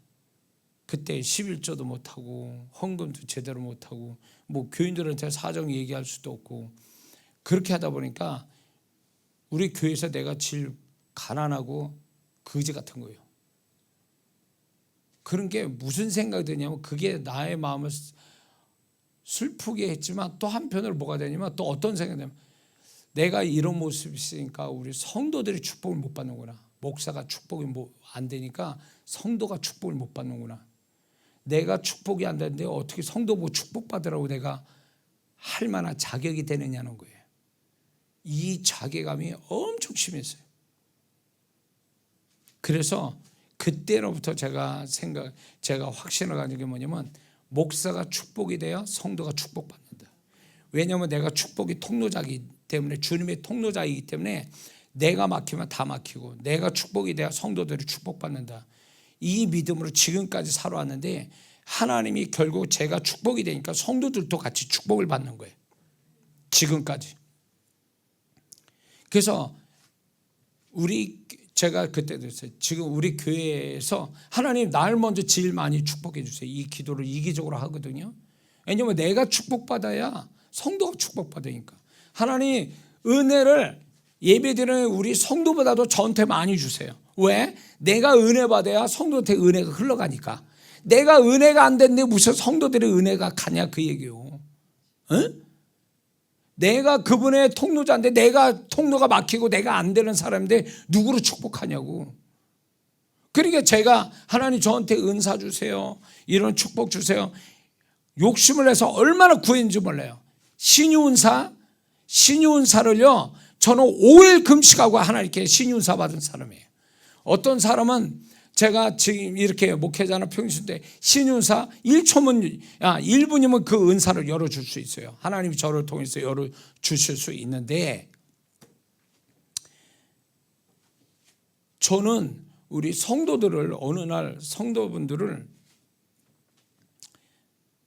그때 11조도 못하고 헌금도 제대로 못하고 뭐 교인들한테 사정 얘기할 수도 없고 그렇게 하다 보니까 우리 교회에서 내가 제일 가난하고 거지 같은 거예요. 그런 게 무슨 생각이 드냐면 그게 나의 마음을 슬프게 했지만 또 한편으로 뭐가 되냐면 또 어떤 생각이 되냐면 내가 이런 모습이 있으니까 우리 성도들이 축복을 못 받는구나. 목사가 축복이 안 되니까 성도가 축복을 못 받는구나. 내가 축복이 안 되는데 어떻게 성도 뭐 축복받으라고 내가 할 만한 자격이 되느냐는 거예요. 이 자괴감이 엄청 심했어요. 그래서 그때로부터 제가 확신을 가진 게 뭐냐면 목사가 축복이 돼야 성도가 축복받는다. 왜냐하면 내가 축복이 통로자이기 때문에 주님의 통로자이기 때문에 내가 막히면 다 막히고 내가 축복이 돼야 성도들이 축복받는다. 이 믿음으로 지금까지 살아왔는데 하나님이 결국 제가 축복이 되니까 성도들도 같이 축복을 받는 거예요. 지금까지. 그래서 제가 그때도 했어요. 지금 우리 교회에서 하나님 날 먼저 제일 많이 축복해 주세요. 이 기도를 이기적으로 하거든요. 왜냐하면 내가 축복받아야 성도가 축복받으니까. 하나님 은혜를 예배드리는 우리 성도보다도 저한테 많이 주세요. 왜? 내가 은혜 받아야 성도한테 은혜가 흘러가니까. 내가 은혜가 안 됐는데 무슨 성도들의 은혜가 가냐 그 얘기요. 응? 내가 그분의 통로자인데 내가 통로가 막히고 내가 안 되는 사람인데 누구로 축복하냐고. 그러니까 제가 하나님 저한테 은사 주세요. 이런 축복 주세요. 욕심을 내서 얼마나 구했는지 몰라요. 신유은사를요. 저는 5일 금식하고 하나님께 신유은사 받은 사람이에요. 어떤 사람은 제가 지금 이렇게 목회자나 평신때 신유은사 1분이면 그 은사를 열어줄 수 있어요. 하나님이 저를 통해서 열어주실 수 있는데 저는 우리 성도들을 어느 날 성도분들을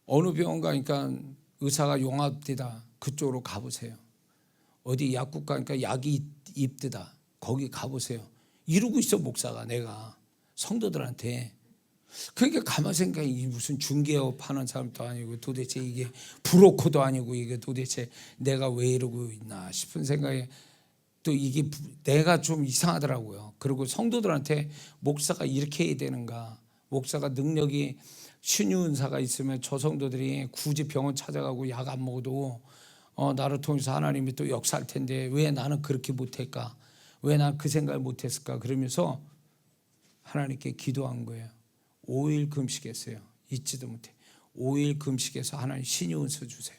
어느 병원 가니까 의사가 용합되다 그쪽으로 가보세요. 어디 약국 가니까 약이 입드다 거기 가보세요. 이러고 있어 목사가 내가 성도들한테. 그러니까 가만 생각해 이 무슨 중개업 하는 사람도 아니고 도대체 이게 브로커도 아니고 이게 도대체 내가 왜 이러고 있나 싶은 생각에 또 이게 내가 좀 이상하더라고요. 그리고 성도들한테 목사가 이렇게 해야 되는가, 목사가 능력이 신유은사가 있으면 저 성도들이 굳이 병원 찾아가고 약 안 먹어도 나를 통해서 하나님이 또 역사할 텐데 왜 나는 그렇게 못할까, 왜 난 그 생각을 못했을까 그러면서 하나님께 기도한 거예요. 5일 금식했어요. 잊지도 못해. 5일 금식해서 하나님 신유은사 주세요.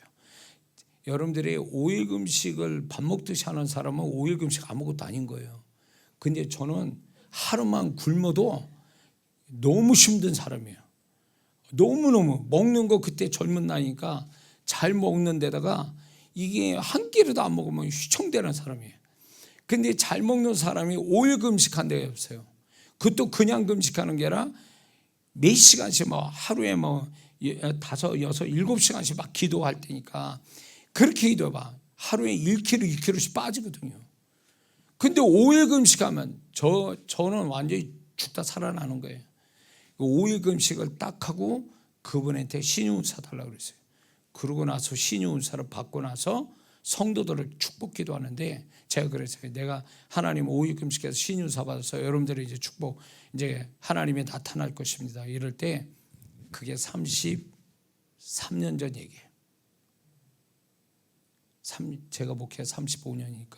여러분들이 5일 금식을 밥 먹듯이 하는 사람은 5일 금식 아무것도 아닌 거예요. 근데 저는 하루만 굶어도 너무 힘든 사람이에요. 너무너무 먹는 거 그때 젊은 나이니까 잘 먹는 데다가 이게 한 끼라도 안 먹으면 휘청대는 사람이에요. 근데 잘 먹는 사람이 5일 금식한 데가 없어요. 그것도 그냥 금식하는 게 아니라 몇 시간씩 하루에 5, 6, 7시간씩 막 기도할 때니까 그렇게 기도해봐. 하루에 1kg, 2kg씩 빠지거든요. 근데 5일 금식하면 저는 완전히 죽다 살아나는 거예요. 5일 금식을 딱 하고 그분한테 신유은사 달라고 그랬어요. 그러고 나서 신유은사를 받고 나서 성도들을 축복 기도하는데 제가 그랬어요. 내가 하나님 5일 금식해서 신유은사 받아서 여러분들이 이제 축복 이제 하나님이 나타날 것입니다. 이럴 때 그게 33년 전 얘기예요. 제가 목회 35년이니까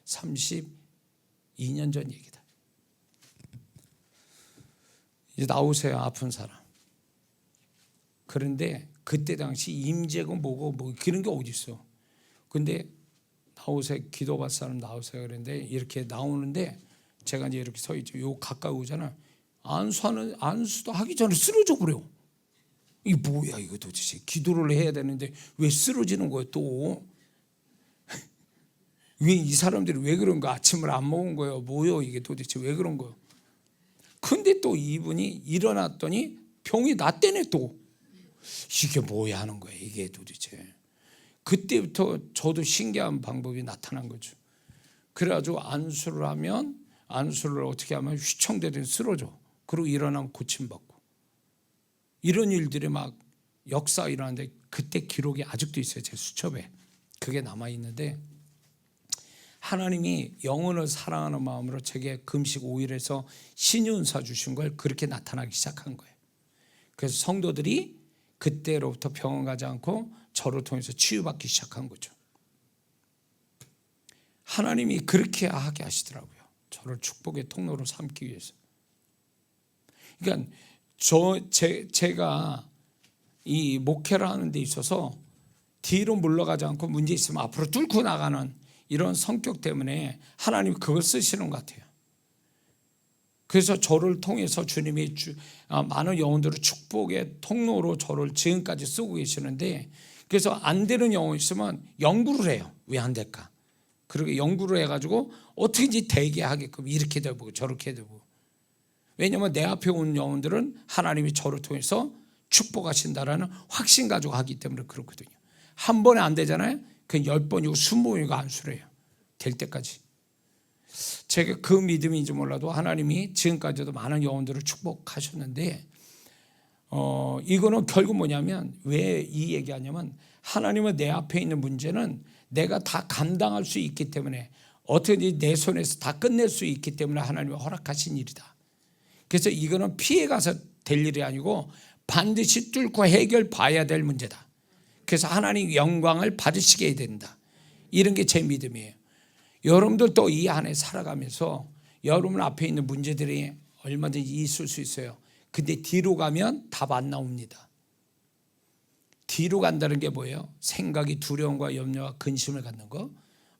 32년 전 얘기다. 이제 나오세요, 아픈 사람. 그런데 그때 당시 임재고 뭐고 뭐 그런 게 어디 있어. 근데 나오세요, 기도받을 사람 나오세요. 그런데 이렇게 나오는데 제가 이제 이렇게 서 있죠. 요 가까이 오잖아. 안수도 하기 전에 쓰러져 버려. 이게 뭐야 이거 도대체. 기도를 해야 되는데 왜 쓰러지는 거야 또. 왜 이 사람들이 왜 그런 거 아침을 안 먹은 거예요. 뭐요 이게 도대체 왜 그런 거예요. 근데 또 이분이 일어났더니 병이 낫대네 또. 이게 뭐야 하는 거예요. 이게 도대체. 그때부터 저도 신기한 방법이 나타난 거죠. 그래가지고 안수를 어떻게 하면 휘청대더니 쓰러져. 그리고 일어나면 고침받고. 이런 일들이 막 역사 일어나는데 그때 기록이 아직도 있어요. 제 수첩에. 그게 남아있는데 하나님이 영혼을 사랑하는 마음으로 제게 금식 5일에서 신의 은사 주신 걸 그렇게 나타나기 시작한 거예요. 그래서 성도들이 그때로부터 병원 가지 않고 저를 통해서 치유받기 시작한 거죠. 하나님이 그렇게 하게 하시더라고요. 저를 축복의 통로로 삼기 위해서. 그러니까 제가 이 목회를 하는 데 있어서 뒤로 물러가지 않고 문제 있으면 앞으로 뚫고 나가는 이런 성격 때문에 하나님이 그걸 쓰시는 것 같아요. 그래서 저를 통해서 주님이 많은 영혼들을 축복의 통로로 저를 지금까지 쓰고 계시는데, 그래서 안 되는 영혼이 있으면 연구를 해요. 왜 안 될까? 그렇게 연구를 해가지고 어떻게든지 되게 하게끔 이렇게 되고 저렇게 되고. 왜냐하면 내 앞에 온 영혼들은 하나님이 저를 통해서 축복하신다라는 확신 가지고 하기 때문에 그렇거든요. 한 번에 안 되잖아요. 그냥 10번이고 20번이고 안수를 해요. 될 때까지. 제가 그 믿음인지 몰라도 하나님이 지금까지도 많은 영혼들을 축복하셨는데, 이거는 결국 뭐냐면, 왜 이 얘기하냐면, 하나님은 내 앞에 있는 문제는 내가 다 감당할 수 있기 때문에, 어떻게든지 내 손에서 다 끝낼 수 있기 때문에 하나님이 허락하신 일이다. 그래서 이거는 피해가서 될 일이 아니고 반드시 뚫고 해결 봐야 될 문제다. 그래서 하나님 영광을 받으시게 해야 된다. 이런 게 제 믿음이에요. 여러분들도 이 안에 살아가면서 여러분 앞에 있는 문제들이 얼마든지 있을 수 있어요. 근데 뒤로 가면 답 안 나옵니다. 뒤로 간다는 게 뭐예요? 생각이 두려움과 염려와 근심을 갖는 거,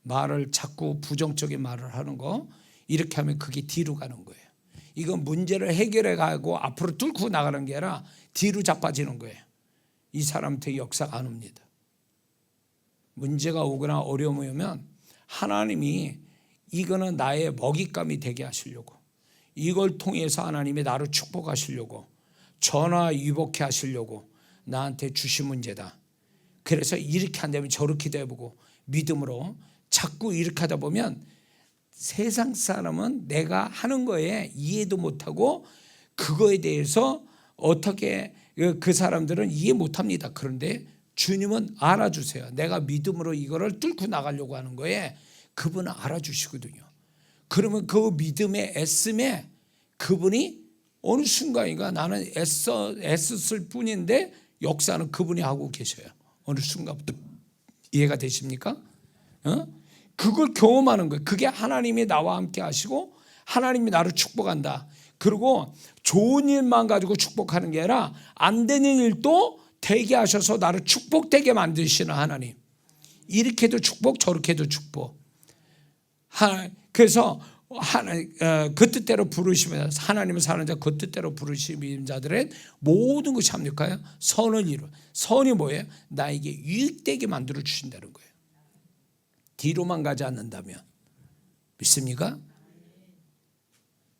말을 자꾸 부정적인 말을 하는 거, 이렇게 하면 그게 뒤로 가는 거예요. 이건 문제를 해결해 가고 앞으로 뚫고 나가는 게 아니라 뒤로 자빠지는 거예요. 이 사람한테 역사가 안 옵니다. 문제가 오거나 어려움이 오면 하나님이 이거는 나의 먹잇감이 되게 하시려고, 이걸 통해서 하나님이 나를 축복하시려고, 전화위복해 하시려고 나한테 주신 문제다. 그래서 이렇게 안 되면 저렇게 돼보고 믿음으로 자꾸 이렇게 하다 보면 세상 사람은 내가 하는 거에 이해도 못하고 그거에 대해서 어떻게 그 사람들은 이해 못합니다. 그런데 주님은 알아주세요. 내가 믿음으로 이거를 뚫고 나가려고 하는 거에 그분은 알아주시거든요. 그러면 그 믿음의 애씀에 그분이 어느 순간인가 나는 애썼을 뿐인데 역사는 그분이 하고 계셔요. 어느 순간부터. 이해가 되십니까? 그걸 경험하는 거예요. 그게 하나님이 나와 함께 하시고 하나님이 나를 축복한다. 그리고 좋은 일만 가지고 축복하는 게 아니라 안 되는 일도 되게 하셔서 나를 축복되게 만드시는 하나님. 이렇게도 축복, 저렇게도 축복. 그래서 그 뜻대로 부르시면, 하나님은 사는 자 그 뜻대로 부르시는 자들의 모든 것이 합니까요? 선을 이루어. 선이 뭐예요? 나에게 유익되게 만들어 주신다는 거예요. 뒤로만 가지 않는다면. 믿습니까?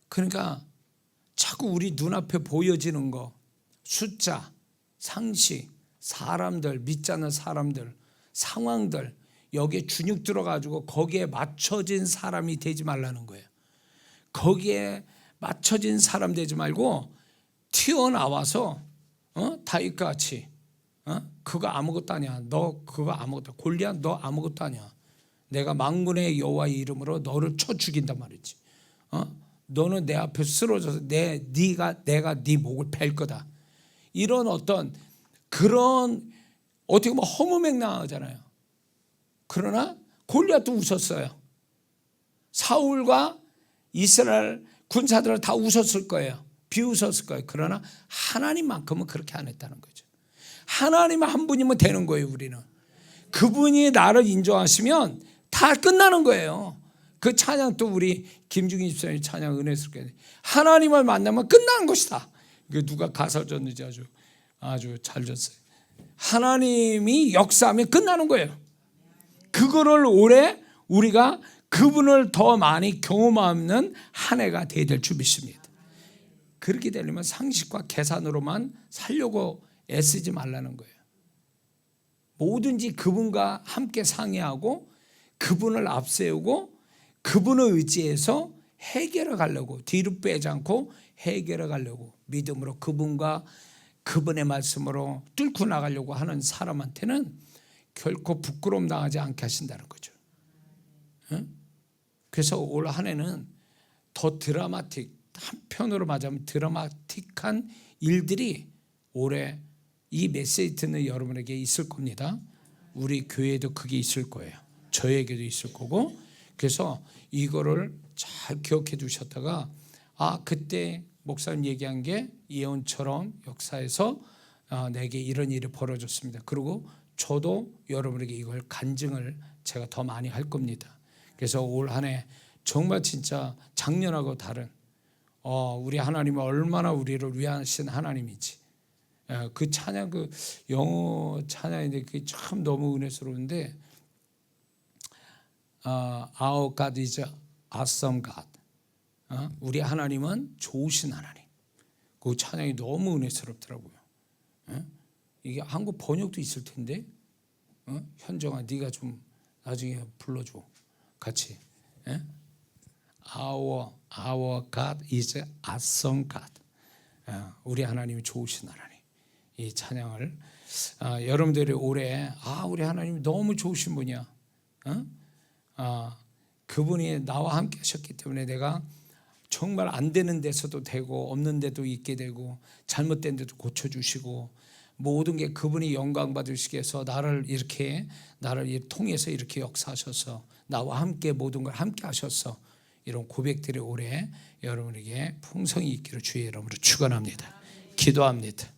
그러니까 자꾸 우리 눈앞에 보여지는 거, 숫자, 상식, 사람들, 믿지 않는 사람들, 상황들, 여기에 준육 들어가지고 거기에 맞춰진 사람이 되지 말라는 거예요. 거기에 맞춰진 사람 되지 말고 튀어나와서 다윗과 같이 그거 아무것도 아니야. 너 그거 아무것도, 골리앗 너 아무것도 아니야. 내가 만군의 여호와의 이름으로 너를 쳐 죽인단 말이지. 너는 내 앞에 쓰러져서 내가 네 목을 벨 거다. 이런 어떤 그런 어떻게 보면 허무맹랑하잖아요. 그러나 골리앗도 웃었어요. 사울과 이스라엘 군사들은 다 웃었을 거예요. 비웃었을 거예요. 그러나 하나님만큼은 그렇게 안 했다는 거죠. 하나님 한 분이면 되는 거예요. 우리는 그분이 나를 인정하시면 다 끝나는 거예요. 그 찬양 또 우리 김중희 집사님이 찬양 은혜스럽게 하나님을 만나면 끝나는 것이다. 이거 누가 가사 줬는지 아주 잘 줬어요. 하나님이 역사하면 끝나는 거예요. 그거를 올해 우리가 그분을 더 많이 경험하는 한 해가 되어야 될 줄 믿습니다. 그렇게 되려면 상식과 계산으로만 살려고 애쓰지 말라는 거예요. 뭐든지 그분과 함께 상의하고 그분을 앞세우고 그분을 의지해서 해결해 가려고, 뒤로 빼지 않고 해결해 가려고 믿음으로 그분과 그분의 말씀으로 뚫고 나가려고 하는 사람한테는 결코 부끄러움 당하지 않게 하신다는 거죠. 그래서 올 한 해는 더 한편으로 말하자면 드라마틱한 일들이 올해 이 메시지 듣는 여러분에게 있을 겁니다. 우리 교회에도 그게 있을 거예요. 저에게도 있을 거고. 그래서 이거를 잘 기억해 두셨다가 그때 목사님 얘기한 게 예언처럼 역사에서 내게 이런 일이 벌어졌습니다. 그리고 저도 여러분에게 이걸 간증을 제가 더 많이 할 겁니다. 그래서 올 한 해 정말 진짜 작년하고 다른 우리 하나님은 얼마나 우리를 위하신 하나님이지. 그 찬양, 그 영어 찬양인데 그게 참 너무 은혜스러운데 Our God is awesome God. 우리 하나님은 좋으신 하나님. 그 찬양이 너무 은혜스럽더라고요. 이게 한국 번역도 있을 텐데 현정아 네가 좀 나중에 불러줘 같이. Our God is awesome God. 우리 하나님이 좋으신 하나님. 이 찬양을 여러분들이 올해 우리 하나님이 너무 좋으신 분이야. 그분이 나와 함께 하셨기 때문에 내가 정말 안 되는 데서도 되고 없는 데도 있게 되고 잘못된 데도 고쳐주시고 모든 게 그분이 영광 받으시기 위해서 나를 통해서 이렇게 역사하셔서 나와 함께 모든 걸 함께 하셔서 이런 고백들이 올해 여러분에게 풍성이 있기를 주의 이름으로 축원합니다. 기도합니다.